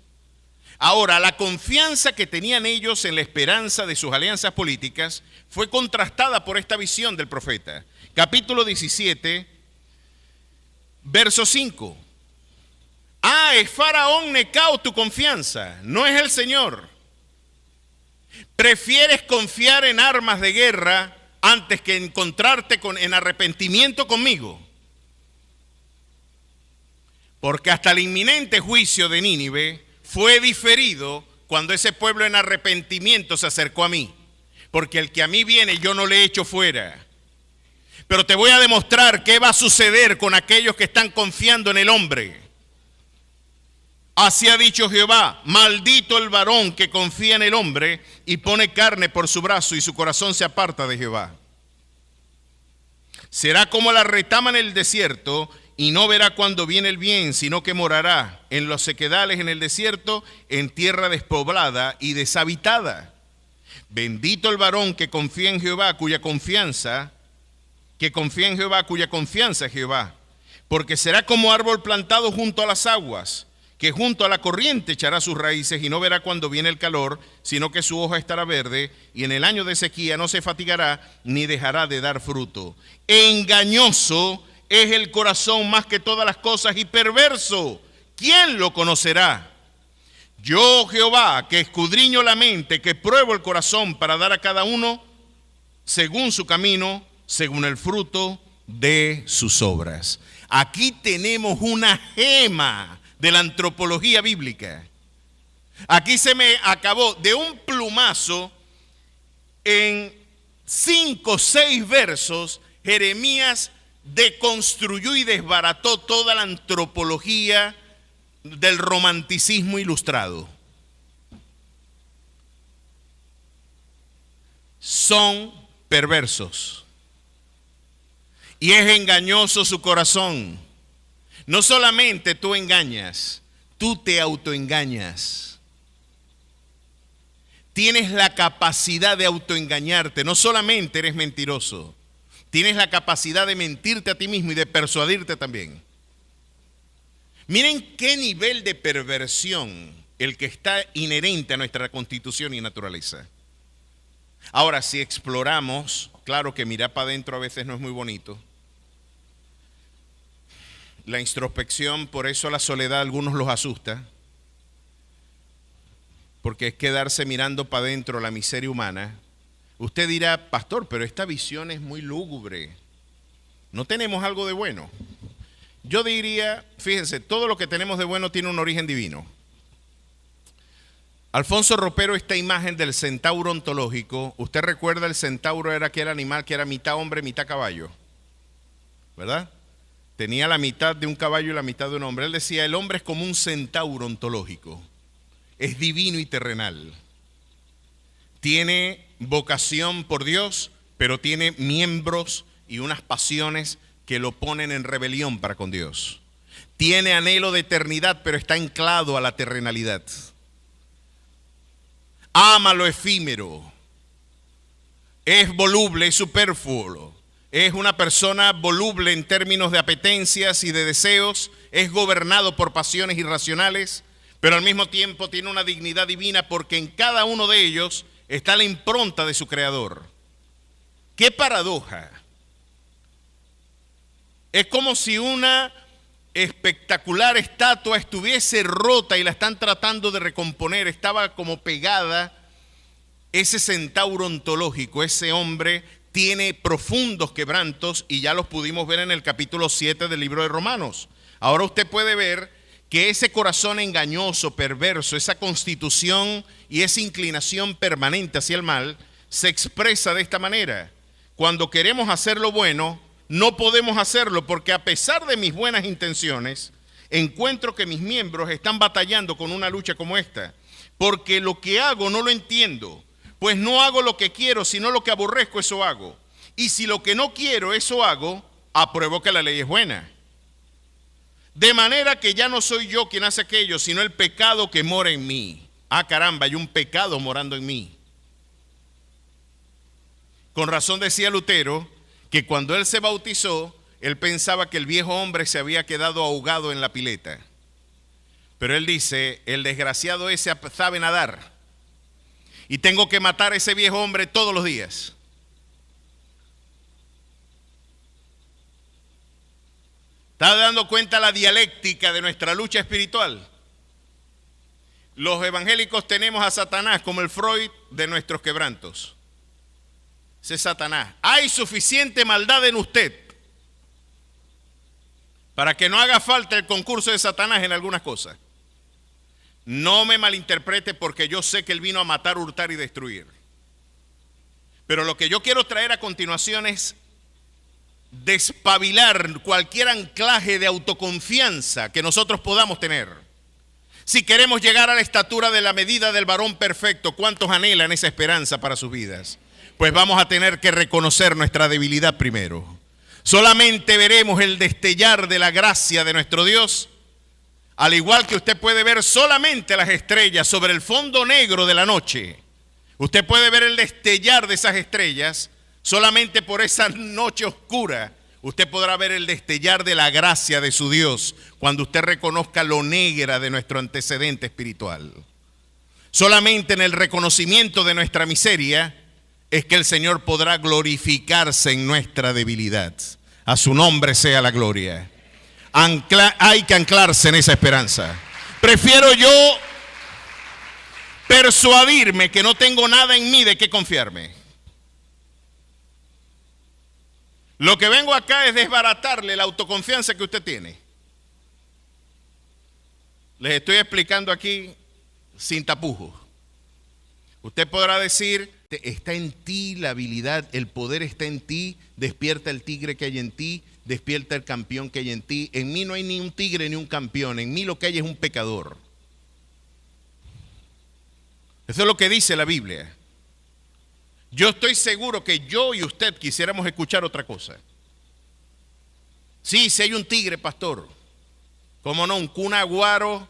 Ahora, la confianza que tenían ellos en la esperanza de sus alianzas políticas fue contrastada por esta visión del profeta. Capítulo 17, verso 5. Es Faraón Necao tu confianza, no es el Señor. ¿Prefieres confiar en armas de guerra antes que encontrarte en arrepentimiento conmigo? Porque hasta el inminente juicio de Nínive fue diferido cuando ese pueblo en arrepentimiento se acercó a mí. Porque el que a mí viene yo no le echo fuera. Pero te voy a demostrar qué va a suceder con aquellos que están confiando en el hombre. Así ha dicho Jehová: maldito el varón que confía en el hombre y pone carne por su brazo y su corazón se aparta de Jehová. Será como la retama en el desierto y no verá cuando viene el bien, sino que morará en los sequedales en el desierto, en tierra despoblada y deshabitada. Bendito el varón que confía en Jehová, cuya confianza es Jehová. Porque será como árbol plantado junto a las aguas, que junto a la corriente echará sus raíces y no verá cuando viene el calor, sino que su hoja estará verde, y en el año de sequía no se fatigará, ni dejará de dar fruto. Engañoso es el corazón más que todas las cosas y perverso. ¿Quién lo conocerá? Yo, Jehová, que escudriño la mente, que pruebo el corazón para dar a cada uno según su camino, según el fruto de sus obras. Aquí tenemos una gema de la antropología bíblica. Aquí se me acabó de un plumazo, en 5 o 6 versos, Jeremías deconstruyó y desbarató toda la antropología del romanticismo ilustrado. Son perversos y es engañoso su corazón. No solamente tú engañas, tú te autoengañas. Tienes la capacidad de autoengañarte. No solamente eres mentiroso, tienes la capacidad de mentirte a ti mismo y de persuadirte también. Miren qué nivel de perversión el que está inherente a nuestra constitución y naturaleza. Ahora, si exploramos, claro que mirar para adentro a veces no es muy bonito. La introspección, por eso la soledad a algunos los asusta, porque es quedarse mirando para adentro la miseria humana. Usted dirá: pastor, pero esta visión es muy lúgubre. ¿No tenemos algo de bueno? Yo diría, fíjense, todo lo que tenemos de bueno tiene un origen divino. Alfonso Ropero, esta imagen del centauro ontológico, usted recuerda, el centauro era aquel animal que era mitad hombre, mitad caballo, ¿verdad? Tenía la mitad de un caballo y la mitad de un hombre. Él decía: el hombre es como un centauro ontológico, es divino y terrenal. Tiene vocación por Dios, pero tiene miembros y unas pasiones que lo ponen en rebelión para con Dios. Tiene anhelo de eternidad, pero está anclado a la terrenalidad. Ama lo efímero. Es voluble, es superfluo. Es una persona voluble en términos de apetencias y de deseos. Es gobernado por pasiones irracionales, pero al mismo tiempo tiene una dignidad divina, porque en cada uno de ellos está la impronta de su creador. ¡Qué paradoja! Es como si una espectacular estatua estuviese rota y la están tratando de recomponer. Estaba como pegada. Ese centauro ontológico, ese hombre, tiene profundos quebrantos y ya los pudimos ver en el capítulo 7 del libro de Romanos. Ahora usted puede ver que ese corazón engañoso, perverso, esa constitución y esa inclinación permanente hacia el mal se expresa de esta manera. Cuando queremos hacer lo bueno, no podemos hacerlo, porque a pesar de mis buenas intenciones, encuentro que mis miembros están batallando con una lucha como esta, porque lo que hago no lo entiendo, pues no hago lo que quiero, sino lo que aborrezco, eso hago. Y si lo que no quiero, eso hago, apruebo que la ley es buena. De manera que ya no soy yo quien hace aquello, sino el pecado que mora en mí. Ah, caramba, hay un pecado morando en mí. Con razón decía Lutero que cuando él se bautizó, él pensaba que el viejo hombre se había quedado ahogado en la pileta. Pero él dice: el desgraciado ese sabe nadar y tengo que matar a ese viejo hombre todos los días. ¿Está dando cuenta la dialéctica de nuestra lucha espiritual? Los evangélicos tenemos a Satanás como el Freud de nuestros quebrantos. Ese es Satanás. Hay suficiente maldad en usted para que no haga falta el concurso de Satanás en algunas cosas. No me malinterprete, porque yo sé que él vino a matar, hurtar y destruir. Pero lo que yo quiero traer a continuación es despabilar cualquier anclaje de autoconfianza que nosotros podamos tener. Si queremos llegar a la estatura de la medida del varón perfecto, ¿cuántos anhelan esa esperanza para sus vidas? Pues vamos a tener que reconocer nuestra debilidad primero. Solamente veremos el destellar de la gracia de nuestro Dios, al igual que usted puede ver solamente las estrellas sobre el fondo negro de la noche. Usted puede ver el destellar de esas estrellas solamente por esa noche oscura. Usted podrá ver el destellar de la gracia de su Dios cuando usted reconozca lo negra de nuestro antecedente espiritual. Solamente en el reconocimiento de nuestra miseria es que el Señor podrá glorificarse en nuestra debilidad. A su nombre sea la gloria. Hay que anclarse en esa esperanza. Prefiero yo persuadirme que no tengo nada en mí de qué confiarme. Lo que vengo acá es desbaratarle la autoconfianza que usted tiene. Les estoy explicando aquí sin tapujos. Usted podrá decir: está en ti la habilidad, el poder está en ti, despierta el tigre que hay en ti, despierta el campeón que hay en ti. En mí no hay ni un tigre ni un campeón, en mí lo que hay es un pecador. Eso es lo que dice la Biblia. Yo estoy seguro que yo y usted quisiéramos escuchar otra cosa. Sí, si hay un tigre, pastor. ¿Cómo no? Un cunaguaro.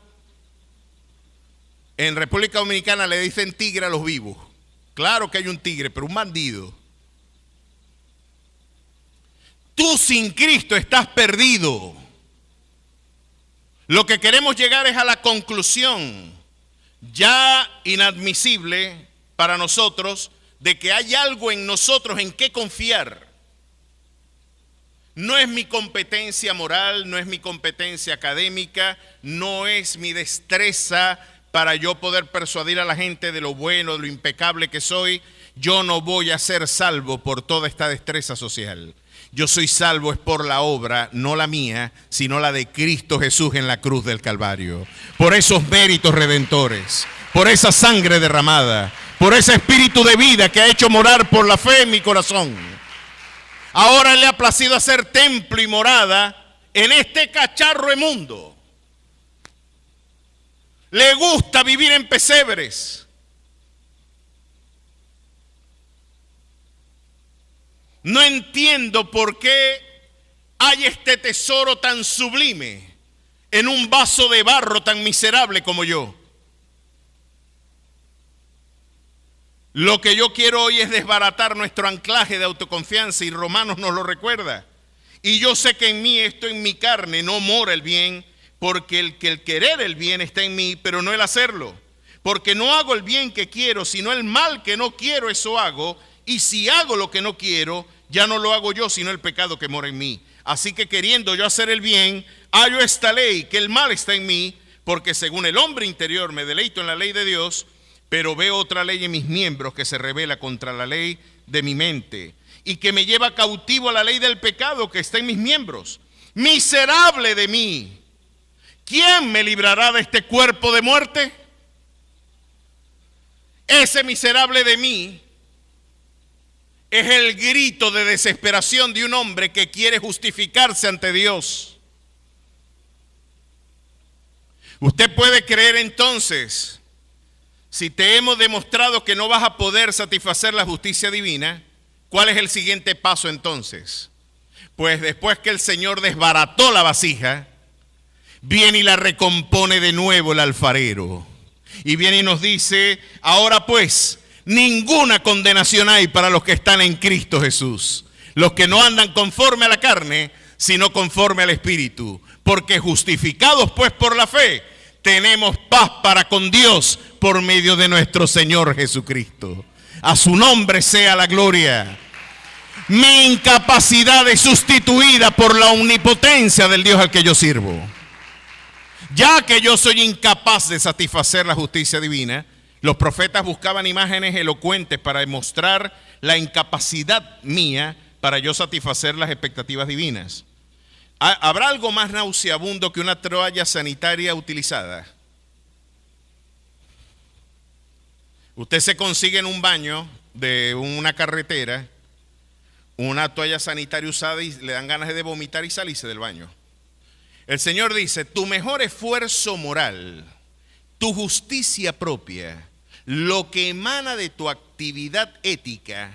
En República Dominicana le dicen tigre a los vivos. Claro que hay un tigre, pero un bandido. Tú sin Cristo estás perdido. Lo que queremos llegar es a la conclusión, ya inadmisible para nosotros, de que hay algo en nosotros en qué confiar. No es mi competencia moral, no es mi competencia académica, no es mi destreza para yo poder persuadir a la gente de lo bueno, de lo impecable que soy. Yo no voy a ser salvo por toda esta destreza social. Yo soy salvo es por la obra, no la mía, sino la de Cristo Jesús en la cruz del Calvario. Por esos méritos redentores, por esa sangre derramada, por ese espíritu de vida que ha hecho morar por la fe en mi corazón. Ahora le ha placido hacer templo y morada en este cacharro de mundo. Le gusta vivir en pesebres. No entiendo por qué hay este tesoro tan sublime en un vaso de barro tan miserable como yo. Lo que yo quiero hoy es desbaratar nuestro anclaje de autoconfianza, y Romanos nos lo recuerda. Y yo sé que en mí, esto en mi carne, no mora el bien, porque el querer el bien está en mí, pero no el hacerlo. Porque no hago el bien que quiero, sino el mal que no quiero, eso hago. Y si hago lo que no quiero, ya no lo hago yo, sino el pecado que mora en mí. Así que queriendo yo hacer el bien, hallo esta ley, que el mal está en mí, porque según el hombre interior me deleito en la ley de Dios, pero veo otra ley en mis miembros que se revela contra la ley de mi mente y que me lleva cautivo a la ley del pecado que está en mis miembros. Miserable de mí, ¿quién me librará de este cuerpo de muerte? Ese miserable de mí es el grito de desesperación de un hombre que quiere justificarse ante Dios. Usted puede creer entonces, si te hemos demostrado que no vas a poder satisfacer la justicia divina, ¿cuál es el siguiente paso entonces? Pues después que el Señor desbarató la vasija, viene y la recompone de nuevo el alfarero. Y viene y nos dice: ahora pues, ninguna condenación hay para los que están en Cristo Jesús, los que no andan conforme a la carne, sino conforme al Espíritu. Porque justificados pues por la fe, tenemos paz para con Dios por medio de nuestro Señor Jesucristo. A su nombre sea la gloria. Mi incapacidad es sustituida por la omnipotencia del Dios al que yo sirvo. Ya que yo soy incapaz de satisfacer la justicia divina, los profetas buscaban imágenes elocuentes para demostrar la incapacidad mía para yo satisfacer las expectativas divinas. ¿Habrá algo más nauseabundo que una toalla sanitaria utilizada? Usted se consigue en un baño de una carretera una toalla sanitaria usada y le dan ganas de vomitar y salirse del baño. El Señor dice, tu mejor esfuerzo moral, tu justicia propia, lo que emana de tu actividad ética,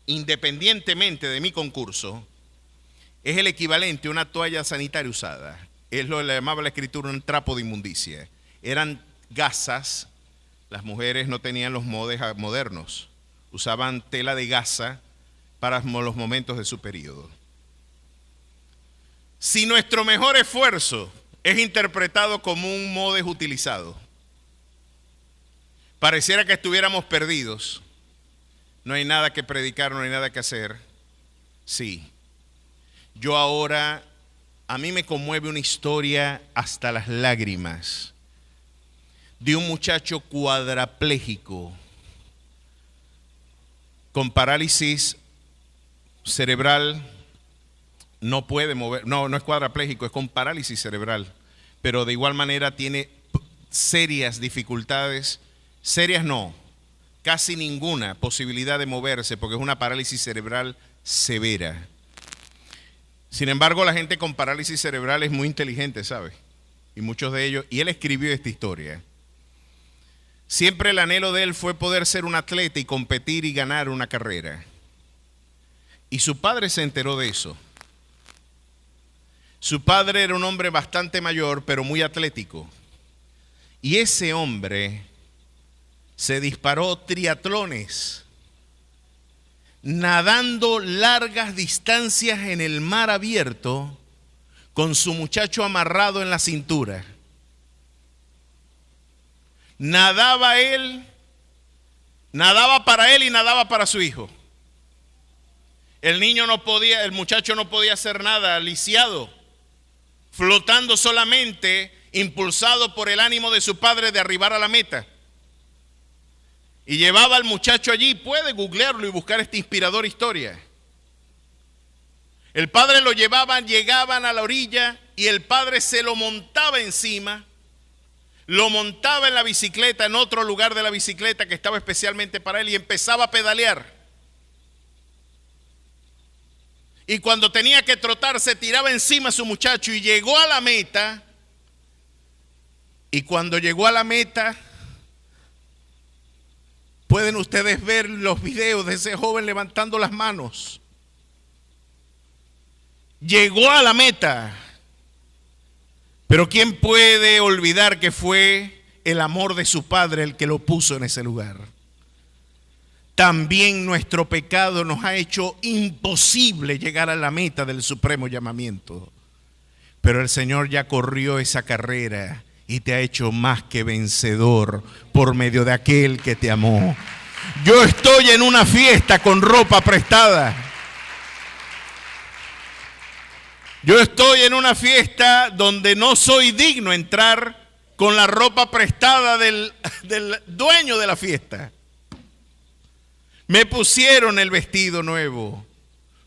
independientemente de mi concurso, es el equivalente a una toalla sanitaria usada. Es lo que le llamaba la Escritura un trapo de inmundicia. Eran gasas, las mujeres no tenían los modes modernos, usaban tela de gasa para los momentos de su periodo. Si nuestro mejor esfuerzo es interpretado como un modes utilizado, pareciera que estuviéramos perdidos, no hay nada que predicar, no hay nada que hacer. Sí, yo ahora, a mí me conmueve una historia hasta las lágrimas de un muchacho cuadrapléjico con parálisis cerebral. No puede mover, no es cuadrapléjico, es con parálisis cerebral, pero de igual manera tiene serias dificultades, serias no, casi ninguna posibilidad de moverse porque es una parálisis cerebral severa. Sin embargo, la gente con parálisis cerebral es muy inteligente, ¿sabe? Y muchos de ellos, y él escribió esta historia. Siempre el anhelo de él fue poder ser un atleta y competir y ganar una carrera. Y su padre se enteró de eso. Su padre era un hombre bastante mayor, pero muy atlético. Y ese hombre se disparó triatlones, nadando largas distancias en el mar abierto, con su muchacho amarrado en la cintura. Nadaba él, nadaba para él y nadaba para su hijo. El niño no podía, el muchacho no podía hacer nada, lisiado, flotando solamente, impulsado por el ánimo de su padre de arribar a la meta. Y llevaba al muchacho allí, puede googlearlo y buscar esta inspiradora historia. El padre lo llevaban, llegaban a la orilla y el padre se lo montaba encima, lo montaba en la bicicleta, en otro lugar de la bicicleta que estaba especialmente para él y empezaba a pedalear. Y cuando tenía que trotar se tiraba encima a su muchacho y llegó a la meta. Y cuando llegó a la meta, pueden ustedes ver los videos de ese joven levantando las manos. Llegó a la meta. Pero ¿quién puede olvidar que fue el amor de su padre el que lo puso en ese lugar? También nuestro pecado nos ha hecho imposible llegar a la meta del supremo llamamiento. Pero el Señor ya corrió esa carrera y te ha hecho más que vencedor por medio de aquel que te amó. Yo estoy en una fiesta con ropa prestada. Yo estoy en una fiesta donde no soy digno de entrar con la ropa prestada del dueño de la fiesta. Me pusieron el vestido nuevo,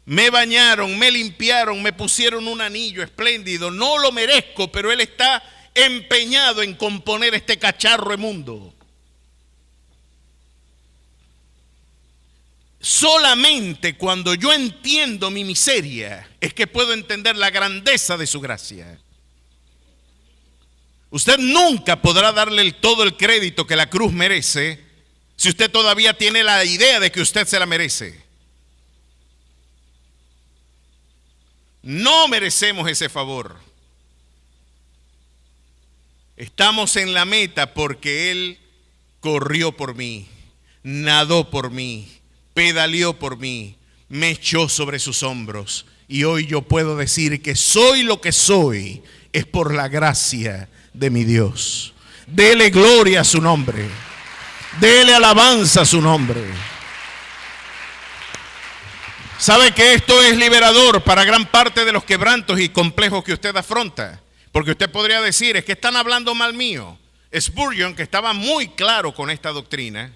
me bañaron, me limpiaron, me pusieron un anillo espléndido. No lo merezco, pero Él está empeñado en componer este cacharro de mundo. Solamente cuando yo entiendo mi miseria es que puedo entender la grandeza de su gracia. Usted nunca podrá darle todo el crédito que la cruz merece si usted todavía tiene la idea de que usted se la merece. No merecemos ese favor. Estamos en la meta porque Él corrió por mí, nadó por mí, pedaleó por mí, me echó sobre sus hombros. Y hoy yo puedo decir que soy lo que soy, es por la gracia de mi Dios. Dele gloria a su nombre. Dele alabanza a su nombre. ¿Sabe que esto es liberador para gran parte de los quebrantos y complejos que usted afronta? Porque usted podría decir, es que están hablando mal mío. Spurgeon, que estaba muy claro con esta doctrina,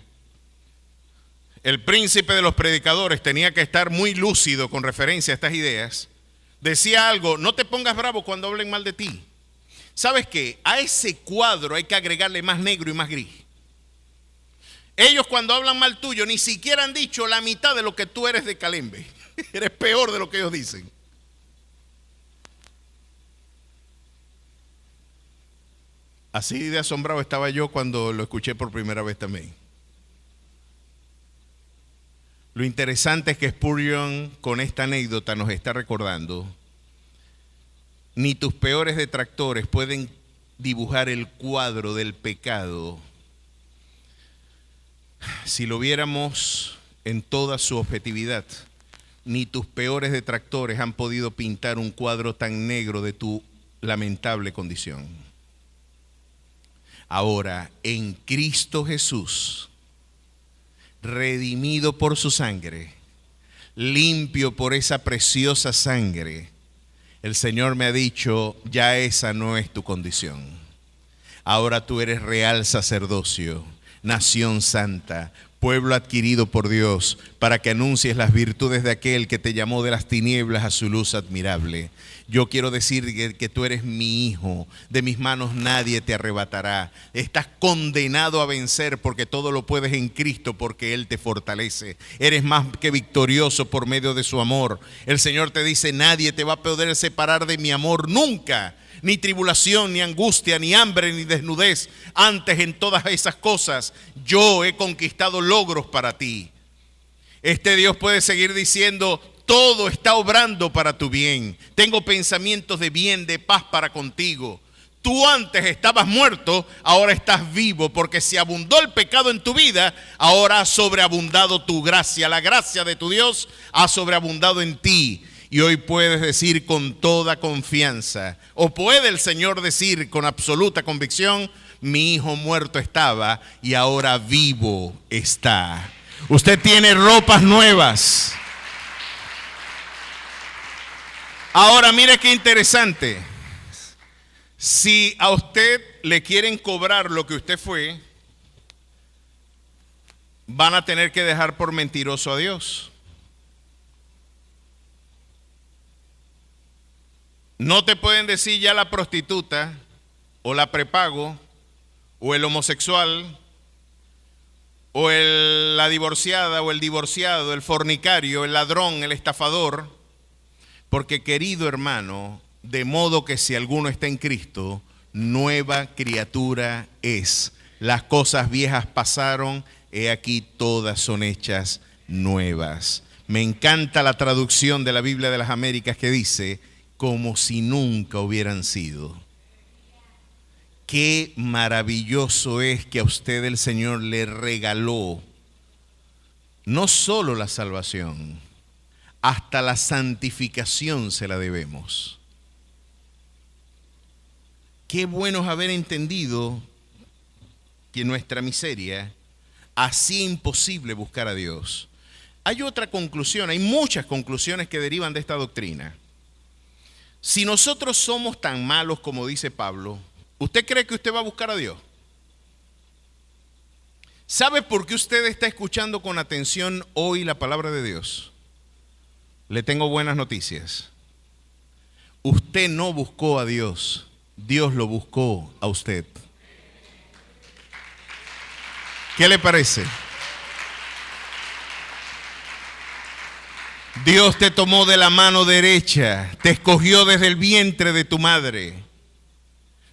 el príncipe de los predicadores, tenía que estar muy lúcido con referencia a estas ideas, decía algo: no te pongas bravo cuando hablen mal de ti. ¿Sabes qué? A ese cuadro hay que agregarle más negro y más gris. Ellos cuando hablan mal tuyo ni siquiera han dicho la mitad de lo que tú eres de Calembe. Eres peor de lo que ellos dicen. Así de asombrado estaba yo cuando lo escuché por primera vez también. Lo interesante es que Spurgeon con esta anécdota nos está recordando: ni tus peores detractores pueden dibujar el cuadro del pecado. Si lo viéramos en toda su objetividad, ni tus peores detractores han podido pintar un cuadro tan negro de tu lamentable condición. Ahora, en Cristo Jesús, redimido por su sangre, limpio por esa preciosa sangre, el Señor me ha dicho: ya esa no es tu condición. Ahora tú eres real sacerdocio, nación santa, pueblo adquirido por Dios, para que anuncies las virtudes de aquel que te llamó de las tinieblas a su luz admirable. Yo quiero decir que tú eres mi hijo, de mis manos nadie te arrebatará. Estás condenado a vencer porque todo lo puedes en Cristo, porque Él te fortalece. Eres más que victorioso por medio de su amor. El Señor te dice: nadie te va a poder separar de mi amor nunca. Ni tribulación, ni angustia, ni hambre, ni desnudez. Antes, en todas esas cosas, yo he conquistado logros para ti. Este Dios puede seguir diciendo: todo está obrando para tu bien. Tengo pensamientos de bien, de paz para contigo. Tú antes estabas muerto, ahora estás vivo, porque si abundó el pecado en tu vida, ahora ha sobreabundado tu gracia. La gracia de tu Dios ha sobreabundado en ti. Y hoy puedes decir con toda confianza, o puede el Señor decir con absoluta convicción: mi hijo muerto estaba y ahora vivo está. Usted tiene ropas nuevas. Ahora mire qué interesante. Si a usted le quieren cobrar lo que usted fue, van a tener que dejar por mentiroso a Dios. No te pueden decir ya la prostituta, o la prepago, o el homosexual, o la divorciada, o el divorciado, el fornicario, el ladrón, el estafador. Porque, querido hermano, de modo que si alguno está en Cristo, nueva criatura es. Las cosas viejas pasaron, he aquí todas son hechas nuevas. Me encanta la traducción de la Biblia de las Américas que dice: como si nunca hubieran sido. Qué maravilloso es que a usted el Señor le regaló no solo la salvación, hasta la santificación se la debemos. Qué bueno es haber entendido que nuestra miseria hacía imposible buscar a Dios. Hay otra conclusión, hay muchas conclusiones que derivan de esta doctrina. Si nosotros somos tan malos como dice Pablo, ¿usted cree que usted va a buscar a Dios? ¿Sabe por qué usted está escuchando con atención hoy la palabra de Dios? Le tengo buenas noticias. Usted no buscó a Dios, Dios lo buscó a usted. ¿Qué le parece? Dios te tomó de la mano derecha, te escogió desde el vientre de tu madre.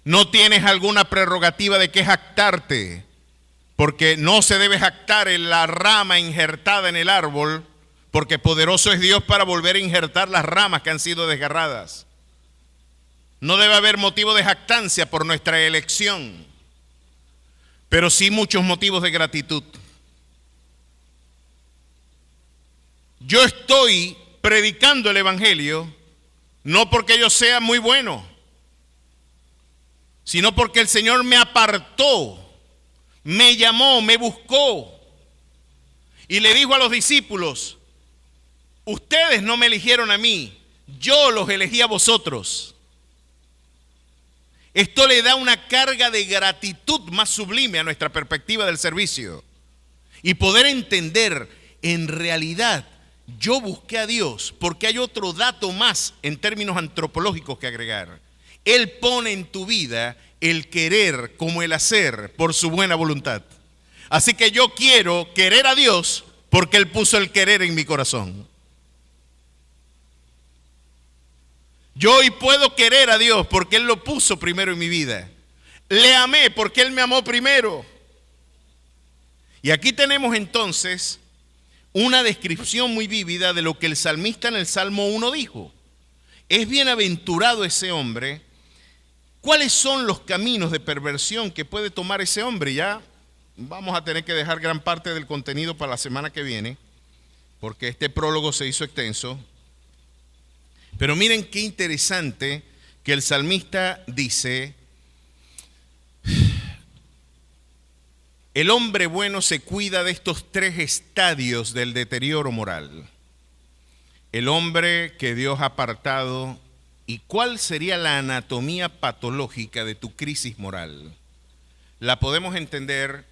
No tienes alguna prerrogativa de qué jactarte, porque no se debe jactar en la rama injertada en el árbol, porque poderoso es Dios para volver a injertar las ramas que han sido desgarradas. No debe haber motivo de jactancia por nuestra elección, pero sí muchos motivos de gratitud. Yo estoy predicando el Evangelio no porque yo sea muy bueno, sino porque el Señor me apartó, me llamó, me buscó y le dijo a los discípulos: ustedes no me eligieron a mí, yo los elegí a vosotros. Esto le da una carga de gratitud más sublime a nuestra perspectiva del servicio. Y poder entender, en realidad, yo busqué a Dios porque hay otro dato más en términos antropológicos que agregar. Él pone en tu vida el querer como el hacer por su buena voluntad. Así que yo quiero querer a Dios porque Él puso el querer en mi corazón. Yo hoy puedo querer a Dios porque Él lo puso primero en mi vida. Le amé porque Él me amó primero. Y aquí tenemos entonces una descripción muy vívida de lo que el salmista en el Salmo 1 dijo. Es bienaventurado ese hombre. ¿Cuáles son los caminos de perversión que puede tomar ese hombre? Ya vamos a tener que dejar gran parte del contenido para la semana que viene, porque este prólogo se hizo extenso. Pero miren qué interesante que el salmista dice: el hombre bueno se cuida de estos tres estadios del deterioro moral. El hombre que Dios ha apartado. ¿Y cuál sería la anatomía patológica de tu crisis moral? La podemos entender.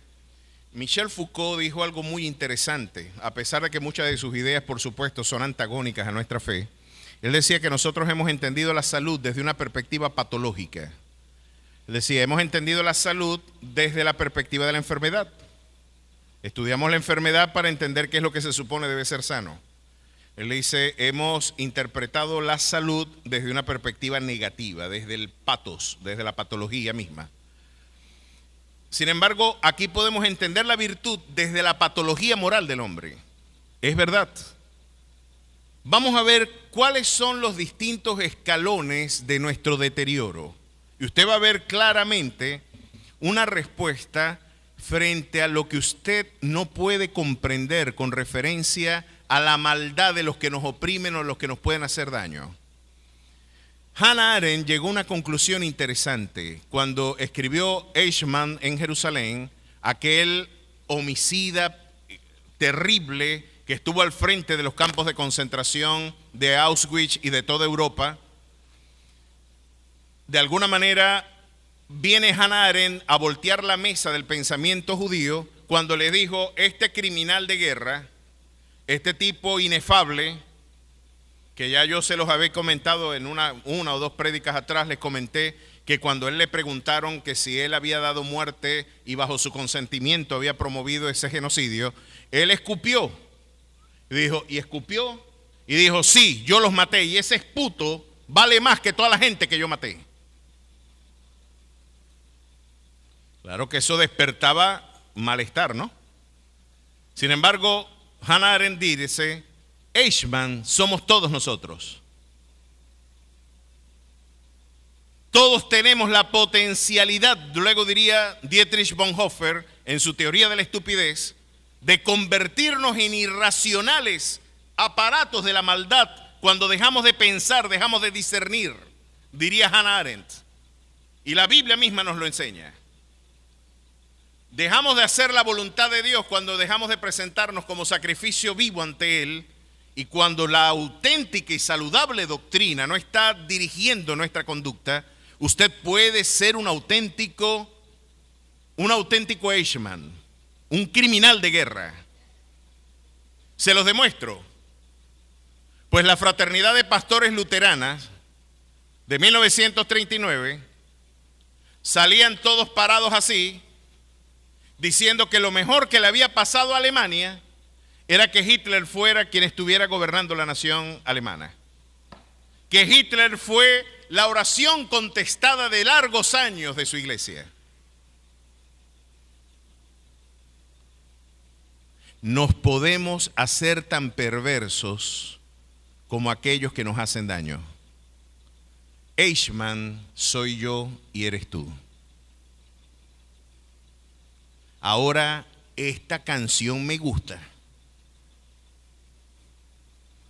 Michel Foucault dijo algo muy interesante, a pesar de que muchas de sus ideas, por supuesto, son antagónicas a nuestra fe. Él decía que nosotros hemos entendido la salud desde una perspectiva patológica. Él decía, hemos entendido la salud desde la perspectiva de la enfermedad. Estudiamos la enfermedad para entender qué es lo que se supone debe ser sano. Él dice, hemos interpretado la salud desde una perspectiva negativa, desde el patos, desde la patología misma. Sin embargo, aquí podemos entender la virtud desde la patología moral del hombre. Es verdad. Vamos a ver cuáles son los distintos escalones de nuestro deterioro. Y usted va a ver claramente una respuesta frente a lo que usted no puede comprender con referencia a la maldad de los que nos oprimen o los que nos pueden hacer daño. Hannah Arendt llegó a una conclusión interesante cuando escribió Eichmann en Jerusalén, aquel homicida terrible que estuvo al frente de los campos de concentración de Auschwitz y de toda Europa. De alguna manera viene Hannah Arendt a voltear la mesa del pensamiento judío cuando le dijo, este criminal de guerra, este tipo inefable, que ya yo se los había comentado en una o dos prédicas atrás, les comenté que cuando él le preguntaron que si él había dado muerte y bajo su consentimiento había promovido ese genocidio, él escupió y dijo, sí, yo los maté y ese esputo vale más que toda la gente que yo maté. Claro que eso despertaba malestar, ¿no? Sin embargo, Hannah Arendt dice, Eichmann somos todos nosotros. Todos tenemos la potencialidad, luego diría Dietrich Bonhoeffer en su teoría de la estupidez, de convertirnos en irracionales aparatos de la maldad cuando dejamos de pensar, dejamos de discernir, diría Hannah Arendt. Y la Biblia misma nos lo enseña. Dejamos de hacer la voluntad de Dios cuando dejamos de presentarnos como sacrificio vivo ante Él y cuando la auténtica y saludable doctrina no está dirigiendo nuestra conducta. Usted puede ser un auténtico Eichmann, un criminal de guerra. Se los demuestro. Pues la Fraternidad de Pastores Luteranas de 1939 salían todos parados así, diciendo que lo mejor que le había pasado a Alemania era que Hitler fuera quien estuviera gobernando la nación alemana. Que Hitler fue la oración contestada de largos años de su iglesia. Nos podemos hacer tan perversos como aquellos que nos hacen daño. Eichmann soy yo y eres tú. Ahora, esta canción me gusta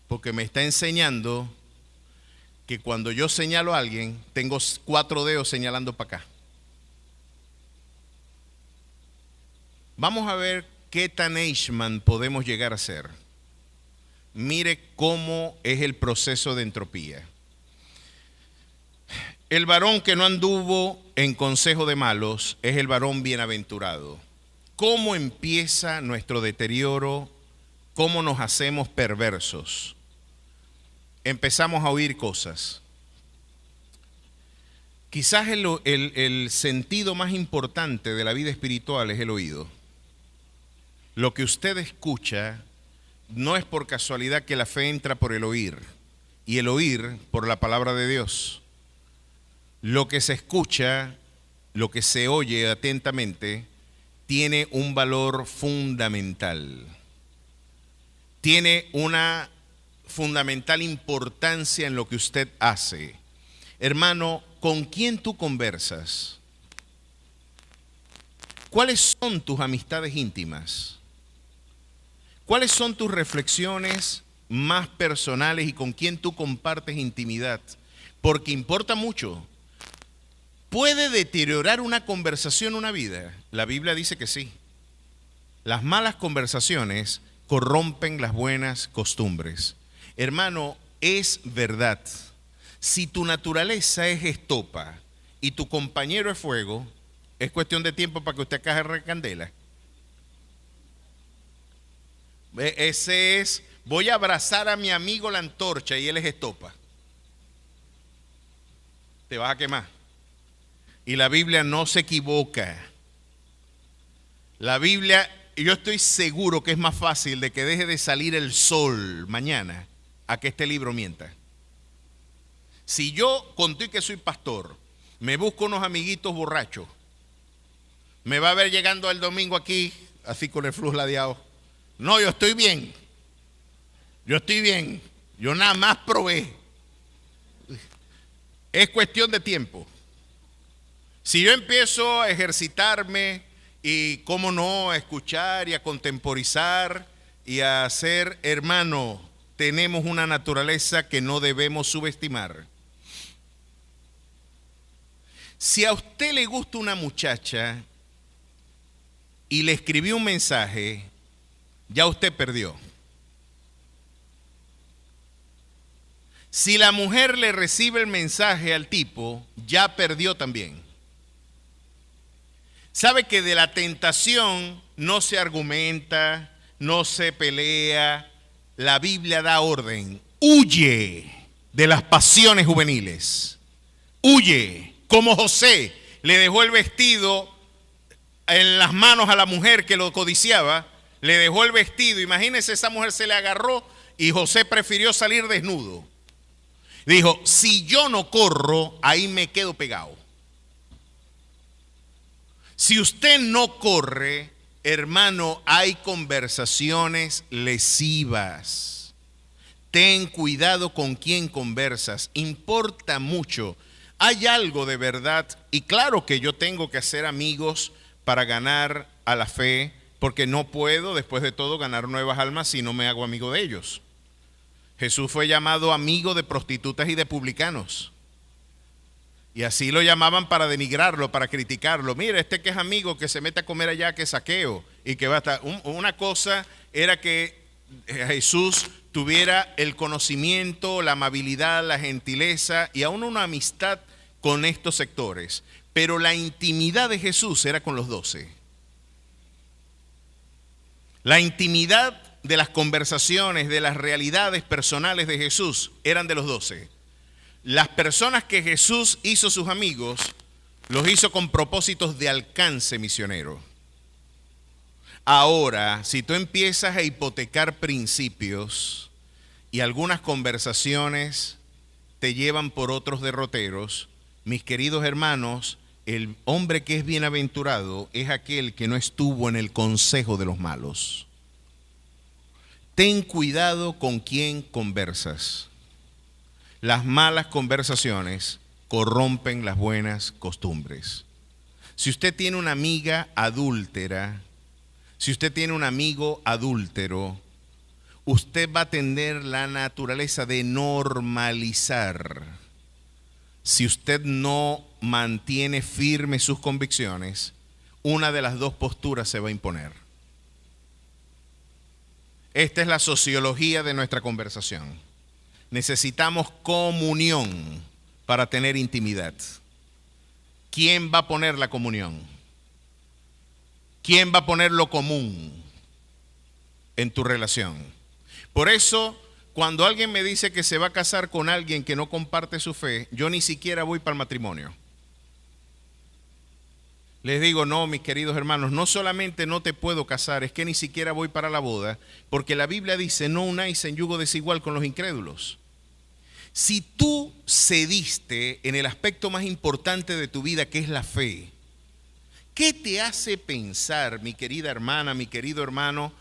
porque me está enseñando que cuando yo señalo a alguien, tengo 4 dedos señalando para acá. Vamos a ver qué tan Eichmann podemos llegar a ser. Mire cómo es el proceso de entropía. El varón que no anduvo en consejo de malos es el varón bienaventurado. ¿Cómo empieza nuestro deterioro? ¿Cómo nos hacemos perversos? Empezamos a oír cosas. Quizás el sentido más importante de la vida espiritual es el oído. Lo que usted escucha no es por casualidad que la fe entra por el oír y el oír por la palabra de Dios. Lo que se escucha, lo que se oye atentamente, tiene un valor fundamental. Tiene una fundamental importancia en lo que usted hace. Hermano, ¿con quién tú conversas? ¿Cuáles son tus amistades íntimas? ¿Cuáles son tus reflexiones más personales y con quién tú compartes intimidad? Porque importa mucho. ¿Puede deteriorar una conversación una vida? La Biblia dice que sí. Las malas conversaciones corrompen las buenas costumbres. Hermano, es verdad. Si tu naturaleza es estopa y tu compañero es fuego, es cuestión de tiempo para que usted agarre candela. Ese es, voy a abrazar a mi amigo la antorcha y él es estopa. Te vas a quemar. Y la Biblia no se equivoca. La Biblia, yo estoy seguro que es más fácil de que deje de salir el sol mañana a que este libro mienta. Si yo conté que soy pastor, me busco unos amiguitos borrachos, me va a ver llegando el domingo aquí, así con el flujo ladeado. No, yo estoy bien. Yo estoy bien. Yo nada más probé. Es cuestión de tiempo. Si yo empiezo a ejercitarme y, cómo no, a escuchar y a contemporizar y a hacer, hermano, tenemos una naturaleza que no debemos subestimar. Si a usted le gusta una muchacha y le escribió un mensaje, ya usted perdió. Si la mujer le recibe el mensaje al tipo, ya perdió también. Sabe que de la tentación no se argumenta, no se pelea. La Biblia da orden. Huye de las pasiones juveniles. Huye. Como José le dejó el vestido en las manos a la mujer que lo codiciaba, le dejó el vestido. Imagínense, esa mujer se le agarró y José prefirió salir desnudo. Dijo, si yo no corro, ahí me quedo pegado. Si usted no corre, hermano, hay conversaciones lesivas. Ten cuidado con quién conversas, importa mucho. Hay algo de verdad, y claro que yo tengo que hacer amigos para ganar a la fe, porque no puedo, después de todo, ganar nuevas almas si no me hago amigo de ellos. Jesús fue llamado amigo de prostitutas y de publicanos. Y así lo llamaban para denigrarlo, para criticarlo. Mira, este que es amigo, que se mete a comer allá, que es saqueo. Y que va a estar. Una cosa era que Jesús tuviera el conocimiento, la amabilidad, la gentileza y aún una amistad con estos sectores. Pero la intimidad de Jesús era con los 12. La intimidad de las conversaciones, de las realidades personales de Jesús eran de los 12. Las personas que Jesús hizo sus amigos, los hizo con propósitos de alcance misionero. Ahora, si tú empiezas a hipotecar principios y algunas conversaciones te llevan por otros derroteros, mis queridos hermanos, el hombre que es bienaventurado es aquel que no estuvo en el consejo de los malos. Ten cuidado con quién conversas. Las malas conversaciones corrompen las buenas costumbres. Si usted tiene una amiga adúltera, si usted tiene un amigo adúltero, usted va a tener la naturaleza de normalizar. Si usted no mantiene firmes sus convicciones, una de las dos posturas se va a imponer. Esta es la sociología de nuestra conversación. Necesitamos comunión para tener intimidad? ¿Quién va a poner la comunión? ¿Quién va a poner lo común en tu relación? Por eso, cuando alguien me dice que se va a casar con alguien que no comparte su fe, yo ni siquiera voy para el matrimonio. Les digo, no, mis queridos hermanos, no solamente no te puedo casar, es que ni siquiera voy para la boda, porque la Biblia dice, no unáis en yugo desigual con los incrédulos. Si tú cediste en el aspecto más importante de tu vida, que es la fe, ¿qué te hace pensar, mi querida hermana, mi querido hermano,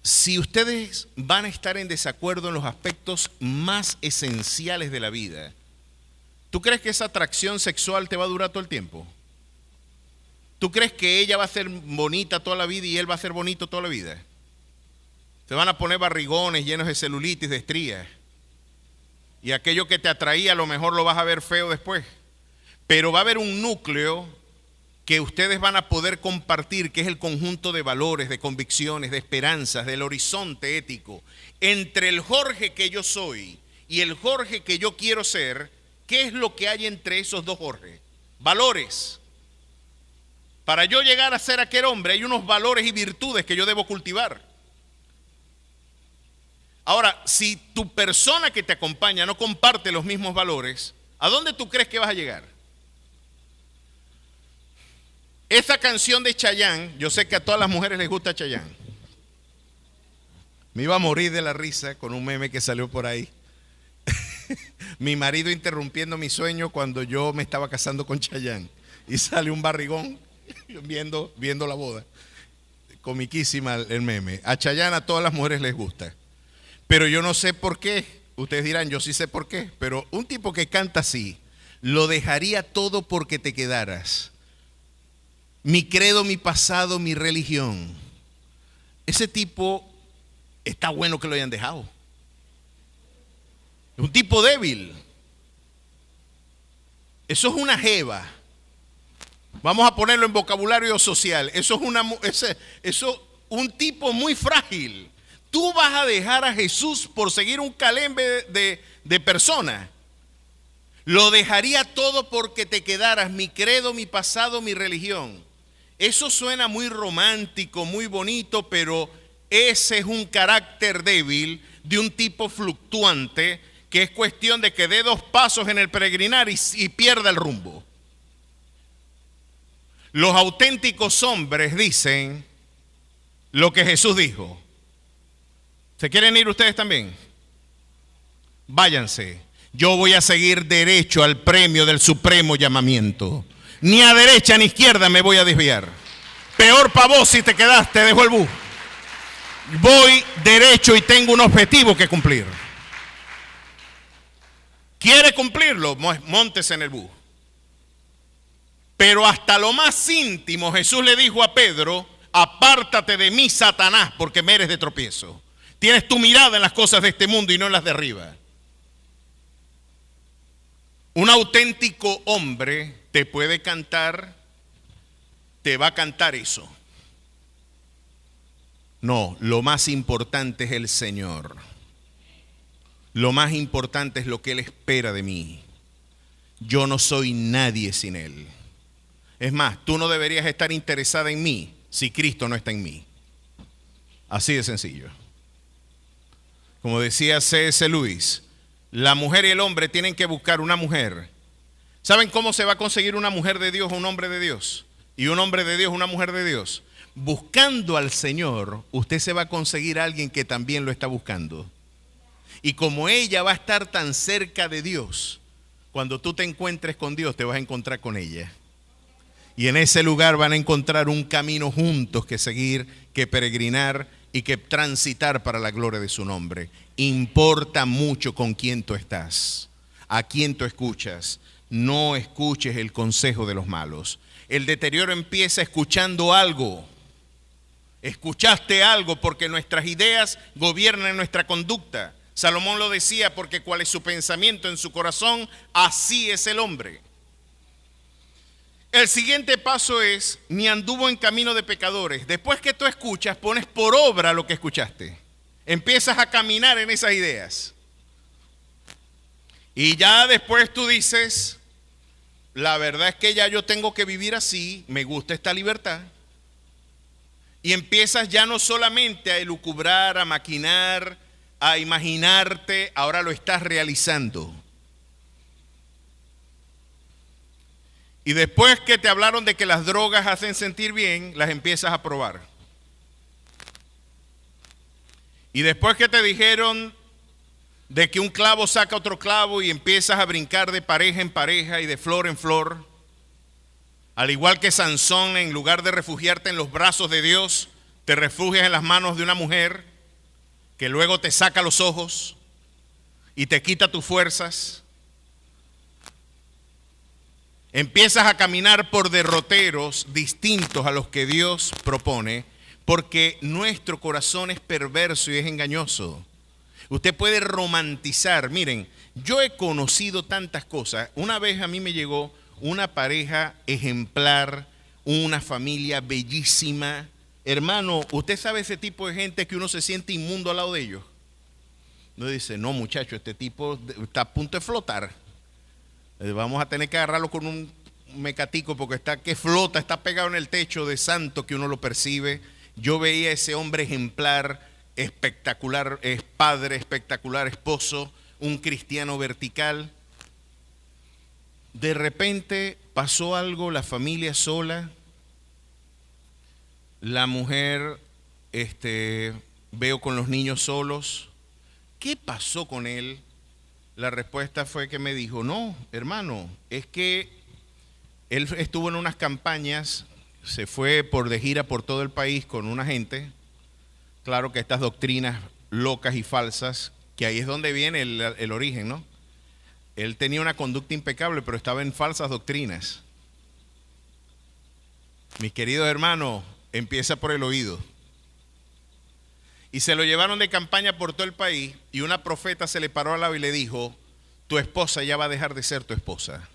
si ustedes van a estar en desacuerdo en los aspectos más esenciales de la vida? ¿Tú crees que esa atracción sexual te va a durar todo el tiempo? ¿Tú crees que ella va a ser bonita toda la vida y él va a ser bonito toda la vida? Te van a poner barrigones llenos de celulitis, de estrías. Y aquello que te atraía a lo mejor lo vas a ver feo después. Pero va a haber un núcleo que ustedes van a poder compartir, que es el conjunto de valores, de convicciones, de esperanzas, del horizonte ético. Entre el Jorge que yo soy y el Jorge que yo quiero ser, ¿qué es lo que hay entre esos dos Jorge? Valores. Para yo llegar a ser aquel hombre hay unos valores y virtudes que yo debo cultivar. Ahora, si tu persona que te acompaña no comparte los mismos valores, ¿a dónde tú crees que vas a llegar? Esta canción de Chayanne, yo sé que a todas las mujeres les gusta Chayanne. Me iba a morir de la risa con un meme que salió por ahí. Mi marido interrumpiendo mi sueño cuando yo me estaba casando con Chayanne. Y sale un barrigón viendo la boda. Comiquísima el meme. A Chayanne a todas las mujeres les gusta. Pero yo no sé por qué. Ustedes dirán, yo sí sé por qué. Pero un tipo que canta así, lo dejaría todo porque te quedaras. Mi credo, mi pasado, mi religión. Ese tipo está bueno que lo hayan dejado. Es un tipo débil. Eso es una jeva. Vamos a ponerlo en vocabulario social. Eso es un tipo muy frágil. Tú vas a dejar a Jesús por seguir un calembe de persona. Lo dejaría todo porque te quedaras. Mi credo, mi pasado, mi religión. Eso suena muy romántico, muy bonito, pero ese es un carácter débil de un tipo fluctuante, que es cuestión de que dé 2 pasos en el peregrinar y pierda el rumbo. Los auténticos hombres dicen lo que Jesús dijo. ¿Se quieren ir ustedes también? Váyanse. Yo voy a seguir derecho al premio del supremo llamamiento. Ni a derecha ni a izquierda me voy a desviar. Peor para vos si te quedaste, dejo el bus. Voy derecho y tengo un objetivo que cumplir. ¿Quiere cumplirlo? Móntese en el bus. Pero hasta lo más íntimo Jesús le dijo a Pedro, apártate de mí, Satanás, porque me eres de tropiezo. Tienes tu mirada en las cosas de este mundo y no en las de arriba. Un auténtico hombre te puede cantar, te va a cantar eso. No, lo más importante es el Señor. Lo más importante es lo que Él espera de mí. Yo no soy nadie sin Él. Es más, tú no deberías estar interesada en mí si Cristo no está en mí. Así de sencillo. Como decía C.S. Lewis, la mujer y el hombre tienen que buscar una mujer. ¿Saben cómo se va a conseguir una mujer de Dios o un hombre de Dios? Y un hombre de Dios, una mujer de Dios. Buscando al Señor, usted se va a conseguir a alguien que también lo está buscando. Y como ella va a estar tan cerca de Dios, cuando tú te encuentres con Dios, te vas a encontrar con ella. Y en ese lugar van a encontrar un camino juntos que seguir, que peregrinar y que transitar para la gloria de su nombre. Importa mucho con quién tú estás, a quién tú escuchas. No escuches el consejo de los malos. El deterioro empieza escuchando algo. Escuchaste algo porque nuestras ideas gobiernan nuestra conducta. Salomón lo decía, porque cuál es su pensamiento en su corazón, así es el hombre. El siguiente paso es, ni anduvo en camino de pecadores. Después que tú escuchas, pones por obra lo que escuchaste. Empiezas a caminar en esas ideas. Y ya después tú dices, la verdad es que ya yo tengo que vivir así, me gusta esta libertad. Y empiezas ya no solamente a elucubrar, a maquinar, a imaginarte, ahora lo estás realizando. Y después que te hablaron de que las drogas hacen sentir bien, las empiezas a probar. Y después que te dijeron de que un clavo saca otro clavo y empiezas a brincar de pareja en pareja y de flor en flor, al igual que Sansón, en lugar de refugiarte en los brazos de Dios, te refugias en las manos de una mujer que luego te saca los ojos y te quita tus fuerzas. Empiezas a caminar por derroteros distintos a los que Dios propone, porque nuestro corazón es perverso y es engañoso. Usted puede romantizar. Miren, yo he conocido tantas cosas. Una vez a mí me llegó una pareja ejemplar, una familia bellísima. Hermano, ¿usted sabe ese tipo de gente que uno se siente inmundo al lado de ellos? Uno dice, no muchacho, este tipo está a punto de flotar. Vamos a tener que agarrarlo con un mecatico porque está que flota, está pegado en el techo de santo que uno lo percibe. Yo veía a ese hombre ejemplar, espectacular, es padre, espectacular esposo, un cristiano vertical. De repente pasó algo, la familia sola, la mujer, veo con los niños solos. ¿Qué pasó con él? La respuesta fue que me dijo, no, hermano, es que él estuvo en unas campañas, se fue de gira por todo el país con una gente. Claro que estas doctrinas locas y falsas, que ahí es donde viene el origen, ¿no? Él tenía una conducta impecable, pero estaba en falsas doctrinas. Mis queridos hermanos, empieza por el oído. Y se lo llevaron de campaña por todo el país y una profeta se le paró al lado y le dijo, tu esposa ya va a dejar de ser tu esposa.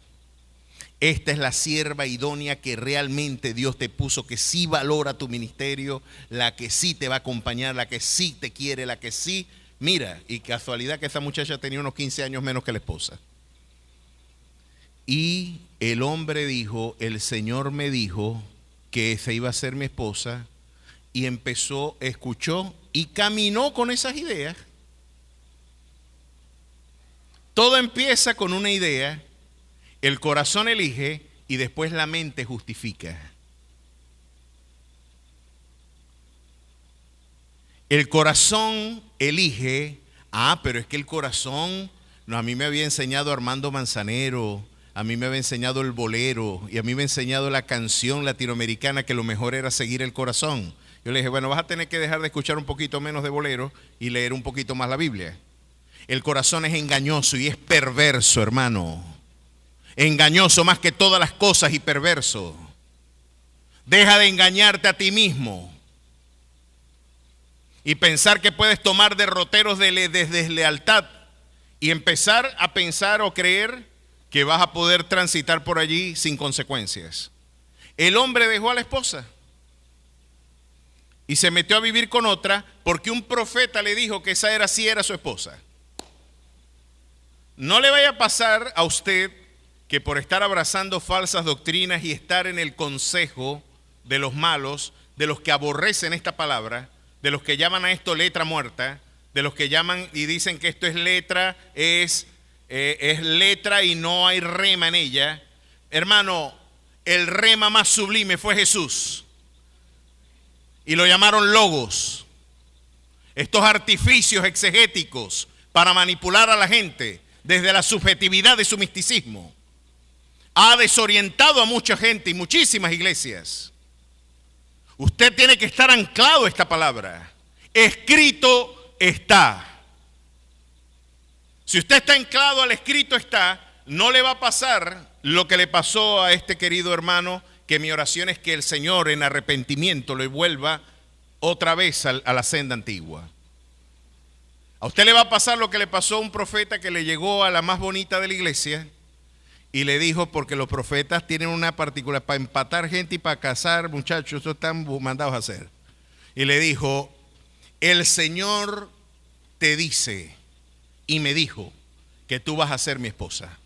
Esta es la sierva idónea que realmente Dios te puso, que sí valora tu ministerio, la que sí te va a acompañar, la que sí te quiere, la que sí. Mira, y casualidad que esa muchacha tenía unos 15 años menos que la esposa. Y el hombre dijo, el Señor me dijo que esa iba a ser mi esposa, y empezó, escuchó y caminó con esas ideas. Todo empieza con una idea, el corazón elige y después la mente justifica. El corazón elige, pero es que el corazón, no, a mí me había enseñado Armando Manzanero, a mí me había enseñado el bolero y a mí me ha enseñado la canción latinoamericana que lo mejor era seguir el corazón. Yo le dije, bueno, vas a tener que dejar de escuchar un poquito menos de bolero y leer un poquito más la Biblia. El corazón es engañoso y es perverso, hermano. Engañoso más que todas las cosas y perverso. Deja de engañarte a ti mismo y pensar que puedes tomar derroteros de deslealtad y empezar a pensar o creer que vas a poder transitar por allí sin consecuencias. El hombre dejó a la esposa y se metió a vivir con otra porque un profeta le dijo que esa sí era su esposa. No le vaya a pasar a usted que por estar abrazando falsas doctrinas y estar en el consejo de los malos, de los que aborrecen esta palabra, de los que llaman a esto letra muerta, de los que llaman y dicen que esto es letra, es letra y no hay rema en ella. Hermano, el rema más sublime fue Jesús. Y lo llamaron logos. Estos artificios exegéticos para manipular a la gente desde la subjetividad de su misticismo ha desorientado a mucha gente y muchísimas iglesias. Usted tiene que estar anclado a esta palabra. Escrito está. Si usted está anclado al escrito está, no le va a pasar lo que le pasó a este querido hermano, que mi oración es que el Señor en arrepentimiento lo vuelva otra vez a la senda antigua. A usted le va a pasar lo que le pasó a un profeta que le llegó a la más bonita de la iglesia y le dijo, porque los profetas tienen una particular, para empatar gente y para casar, muchachos, eso están mandados a hacer. Y le dijo, el Señor te dice y me dijo que tú vas a ser mi esposa.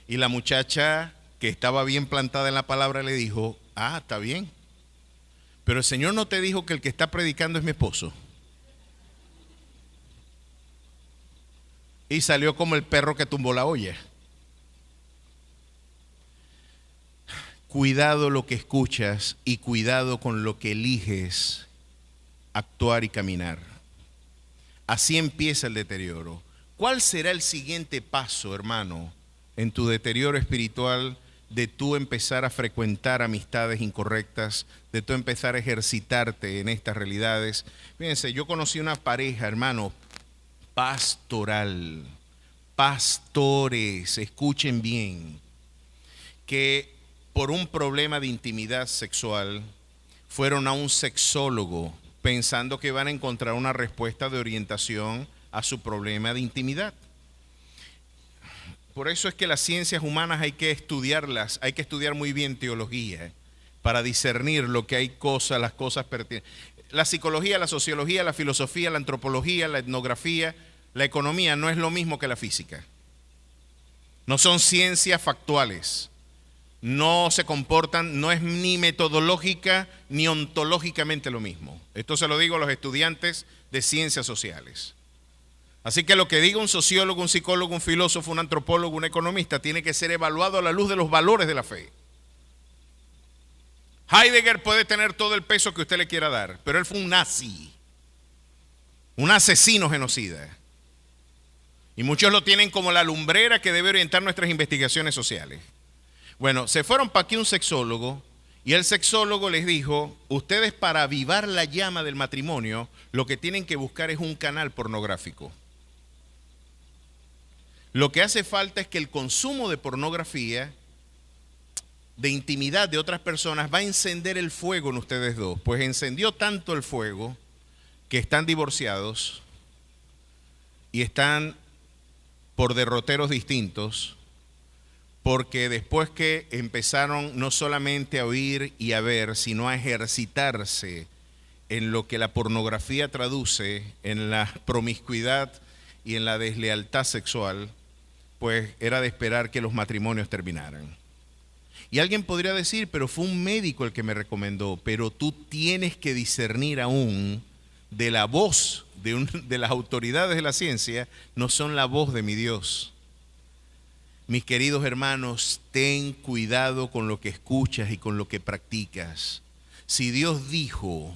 Y la muchacha, que estaba bien plantada en la palabra, le dijo, ah, está bien, pero el Señor no te dijo que el que está predicando es mi esposo. Y salió como el perro que tumbó la olla. Cuidado lo que escuchas y cuidado con lo que eliges actuar y caminar. Así empieza el deterioro. ¿Cuál será el siguiente paso, hermano, en tu deterioro espiritual, de tú empezar a frecuentar amistades incorrectas, de tú empezar a ejercitarte en estas realidades? Fíjense, yo conocí una pareja, hermano, pastoral, pastores, escuchen bien, que por un problema de intimidad sexual fueron a un sexólogo pensando que iban a encontrar una respuesta de orientación a su problema de intimidad. Por eso es que las ciencias humanas hay que estudiarlas, hay que estudiar muy bien teología para discernir lo que hay cosas, las cosas pertinentes. La psicología, la sociología, la filosofía, la antropología, la etnografía, la economía no es lo mismo que la física. No son ciencias factuales. No se comportan, no es ni metodológica ni ontológicamente lo mismo. Esto se lo digo a los estudiantes de ciencias sociales. Así que lo que diga un sociólogo, un psicólogo, un filósofo, un antropólogo, un economista, tiene que ser evaluado a la luz de los valores de la fe. Heidegger puede tener todo el peso que usted le quiera dar, pero él fue un nazi, un asesino genocida. Y muchos lo tienen como la lumbrera que debe orientar nuestras investigaciones sociales. Bueno, se fueron para aquí un sexólogo y el sexólogo les dijo, ustedes para avivar la llama del matrimonio, lo que tienen que buscar es un canal pornográfico. Lo que hace falta es que el consumo de pornografía, de intimidad de otras personas, va a encender el fuego en ustedes dos. Pues encendió tanto el fuego que están divorciados y están por derroteros distintos, porque después que empezaron no solamente a oír y a ver, sino a ejercitarse en lo que la pornografía traduce, en la promiscuidad y en la deslealtad sexual, pues era de esperar que los matrimonios terminaran. Y alguien podría decir, pero fue un médico el que me recomendó, pero tú tienes que discernir aún de la voz de las autoridades de la ciencia, no son la voz de mi Dios. Mis queridos hermanos, ten cuidado con lo que escuchas y con lo que practicas. Si Dios dijo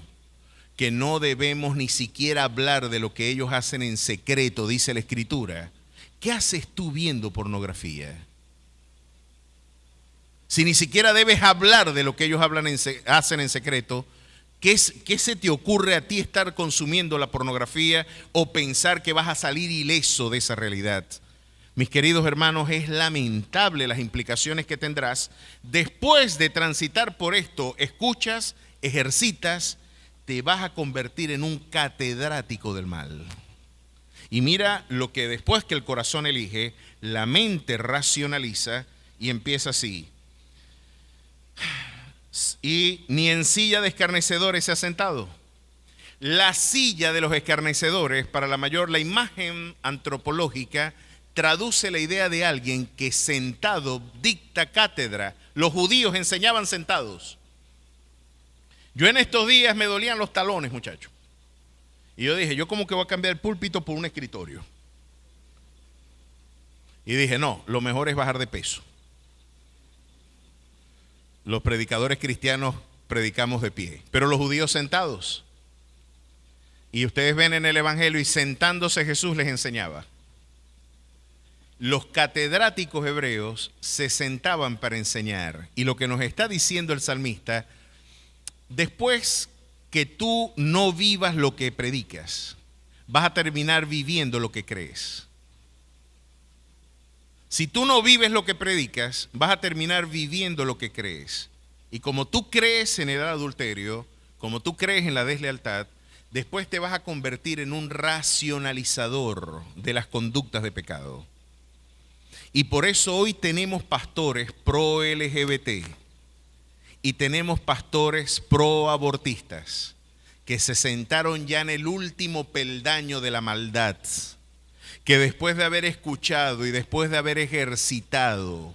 que no debemos ni siquiera hablar de lo que ellos hacen en secreto, dice la Escritura, ¿qué haces tú viendo pornografía? Si ni siquiera debes hablar de lo que ellos hacen en secreto, ¿qué se te ocurre a ti estar consumiendo la pornografía o pensar que vas a salir ileso de esa realidad? Mis queridos hermanos, es lamentable las implicaciones que tendrás después de transitar por esto. Escuchas, ejercitas, te vas a convertir en un catedrático del mal. Y mira lo que después que el corazón elige, la mente racionaliza y empieza así. Y ni en silla de escarnecedores se ha sentado. La silla de los escarnecedores, para la imagen antropológica, traduce la idea de alguien que sentado dicta cátedra. Los judíos enseñaban sentados. Yo en estos días me dolían los talones, muchachos. Y yo dije, yo como que voy a cambiar el púlpito por un escritorio. Y dije, no, lo mejor es bajar de peso. Los predicadores cristianos predicamos de pie, pero los judíos sentados. Y ustedes ven en el Evangelio, y sentándose Jesús les enseñaba. Los catedráticos hebreos se sentaban para enseñar. Y lo que nos está diciendo el salmista, después que tú no vivas lo que predicas, vas a terminar viviendo lo que crees. Si tú no vives lo que predicas, vas a terminar viviendo lo que crees. Y como tú crees en el adulterio, como tú crees en la deslealtad, después te vas a convertir en un racionalizador de las conductas de pecado. Y por eso hoy tenemos pastores pro LGBT y tenemos pastores pro abortistas que se sentaron ya en el último peldaño de la maldad. que después de haber escuchado y después de haber ejercitado,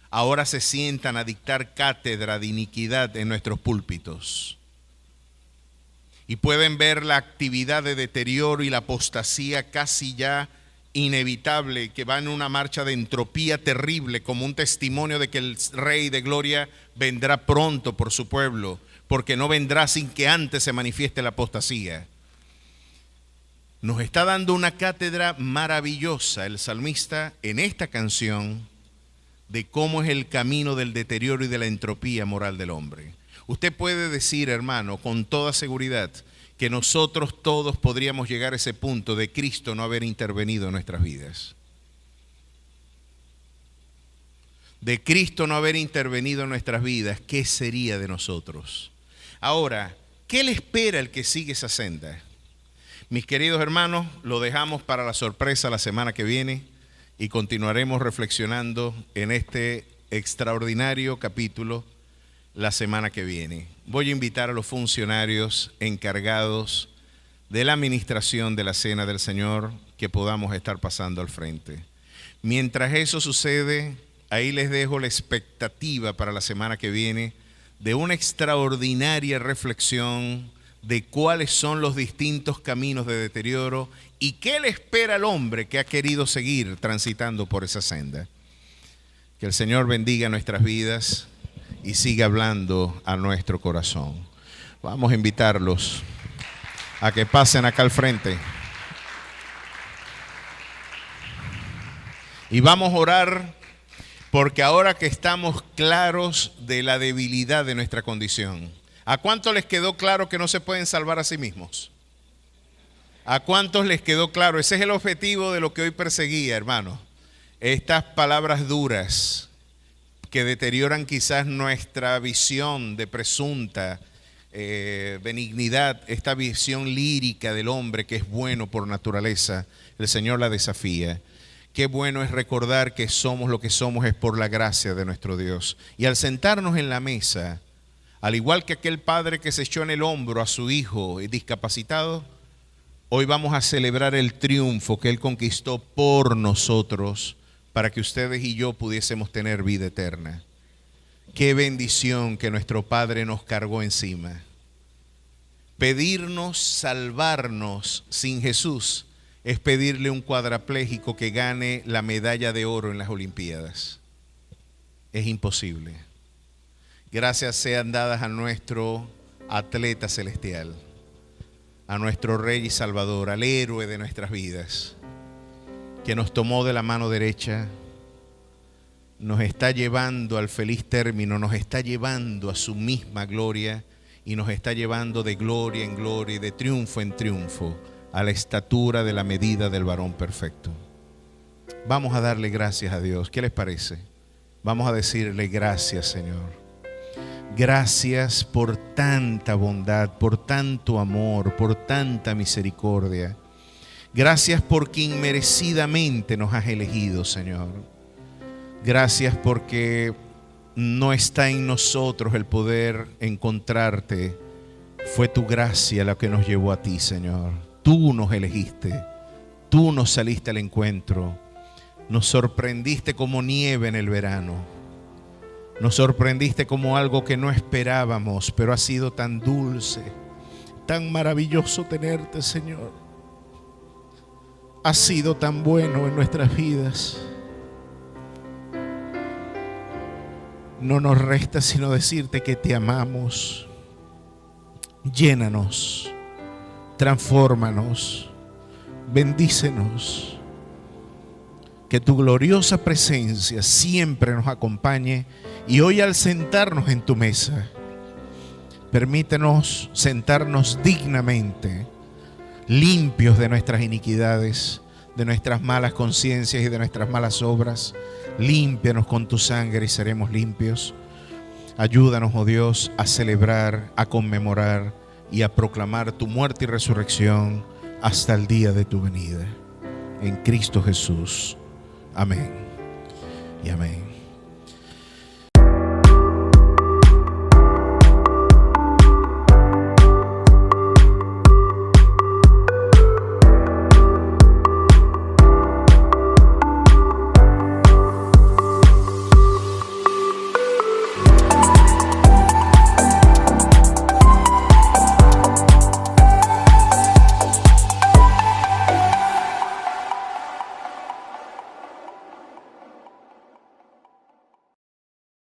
ahora se sientan a dictar cátedra de iniquidad en nuestros púlpitos. Y pueden ver la actividad de deterioro y la apostasía casi ya inevitable, que va en una marcha de entropía terrible, como un testimonio de que el Rey de Gloria vendrá pronto por su pueblo, porque no vendrá sin que antes se manifieste la apostasía. Nos está dando una cátedra maravillosa el salmista en esta canción de cómo es el camino del deterioro y de la entropía moral del hombre. Usted puede decir, hermano, con toda seguridad, que nosotros todos podríamos llegar a ese punto de Cristo no haber intervenido en nuestras vidas. De Cristo no haber intervenido en nuestras vidas, ¿qué sería de nosotros? Ahora, ¿qué le espera el que sigue esa senda? Mis queridos hermanos, lo dejamos para la sorpresa la semana que viene y continuaremos reflexionando en este extraordinario capítulo la semana que viene. Voy a invitar a los funcionarios encargados de la administración de la Cena del Señor que podamos estar pasando al frente. Mientras eso sucede, ahí les dejo la expectativa para la semana que viene de una extraordinaria reflexión de cuáles son los distintos caminos de deterioro y qué le espera al hombre que ha querido seguir transitando por esa senda. Que el Señor bendiga nuestras vidas y siga hablando a nuestro corazón. Vamos a invitarlos a que pasen acá al frente. Y vamos a orar, porque ahora que estamos claros de la debilidad de nuestra condición, ¿a cuántos les quedó claro que no se pueden salvar a sí mismos? ¿A cuántos les quedó claro? Ese es el objetivo de lo que hoy perseguía, hermano. Estas palabras duras que deterioran quizás nuestra visión de presunta benignidad, esta visión lírica del hombre que es bueno por naturaleza, el Señor la desafía. Qué bueno es recordar que somos lo que somos es por la gracia de nuestro Dios. Y al sentarnos en la mesa, al igual que aquel padre que se echó en el hombro a su hijo discapacitado, hoy vamos a celebrar el triunfo que Él conquistó por nosotros, para que ustedes y yo pudiésemos tener vida eterna. Qué bendición que nuestro Padre nos cargó encima. Pedirnos salvarnos sin Jesús es pedirle a un cuadrapléjico que gane la medalla de oro en las Olimpiadas. Es imposible. Gracias sean dadas a nuestro atleta celestial, a nuestro Rey y Salvador, al héroe de nuestras vidas, que nos tomó de la mano derecha, nos está llevando al feliz término, nos está llevando a su misma gloria y nos está llevando de gloria en gloria y de triunfo en triunfo a la estatura de la medida del varón perfecto. Vamos a darle gracias a Dios. ¿Qué les parece? Vamos a decirle gracias, Señor. Gracias por tanta bondad, por tanto amor, por tanta misericordia. Gracias porque inmerecidamente nos has elegido, Señor. Gracias porque no está en nosotros el poder encontrarte. Fue tu gracia la que nos llevó a ti, Señor. Tú nos elegiste. Tú nos saliste al encuentro. Nos sorprendiste como nieve en el verano. Nos sorprendiste como algo que no esperábamos, pero ha sido tan dulce, tan maravilloso tenerte, Señor. Has sido tan bueno en nuestras vidas. No nos resta sino decirte que te amamos. Llénanos, transfórmanos, bendícenos. Que tu gloriosa presencia siempre nos acompañe y hoy al sentarnos en tu mesa, permítenos sentarnos dignamente, limpios de nuestras iniquidades, de nuestras malas conciencias y de nuestras malas obras. Límpianos con tu sangre y seremos limpios. Ayúdanos, oh Dios, a celebrar, a conmemorar y a proclamar tu muerte y resurrección hasta el día de tu venida. En Cristo Jesús. Amén y amén.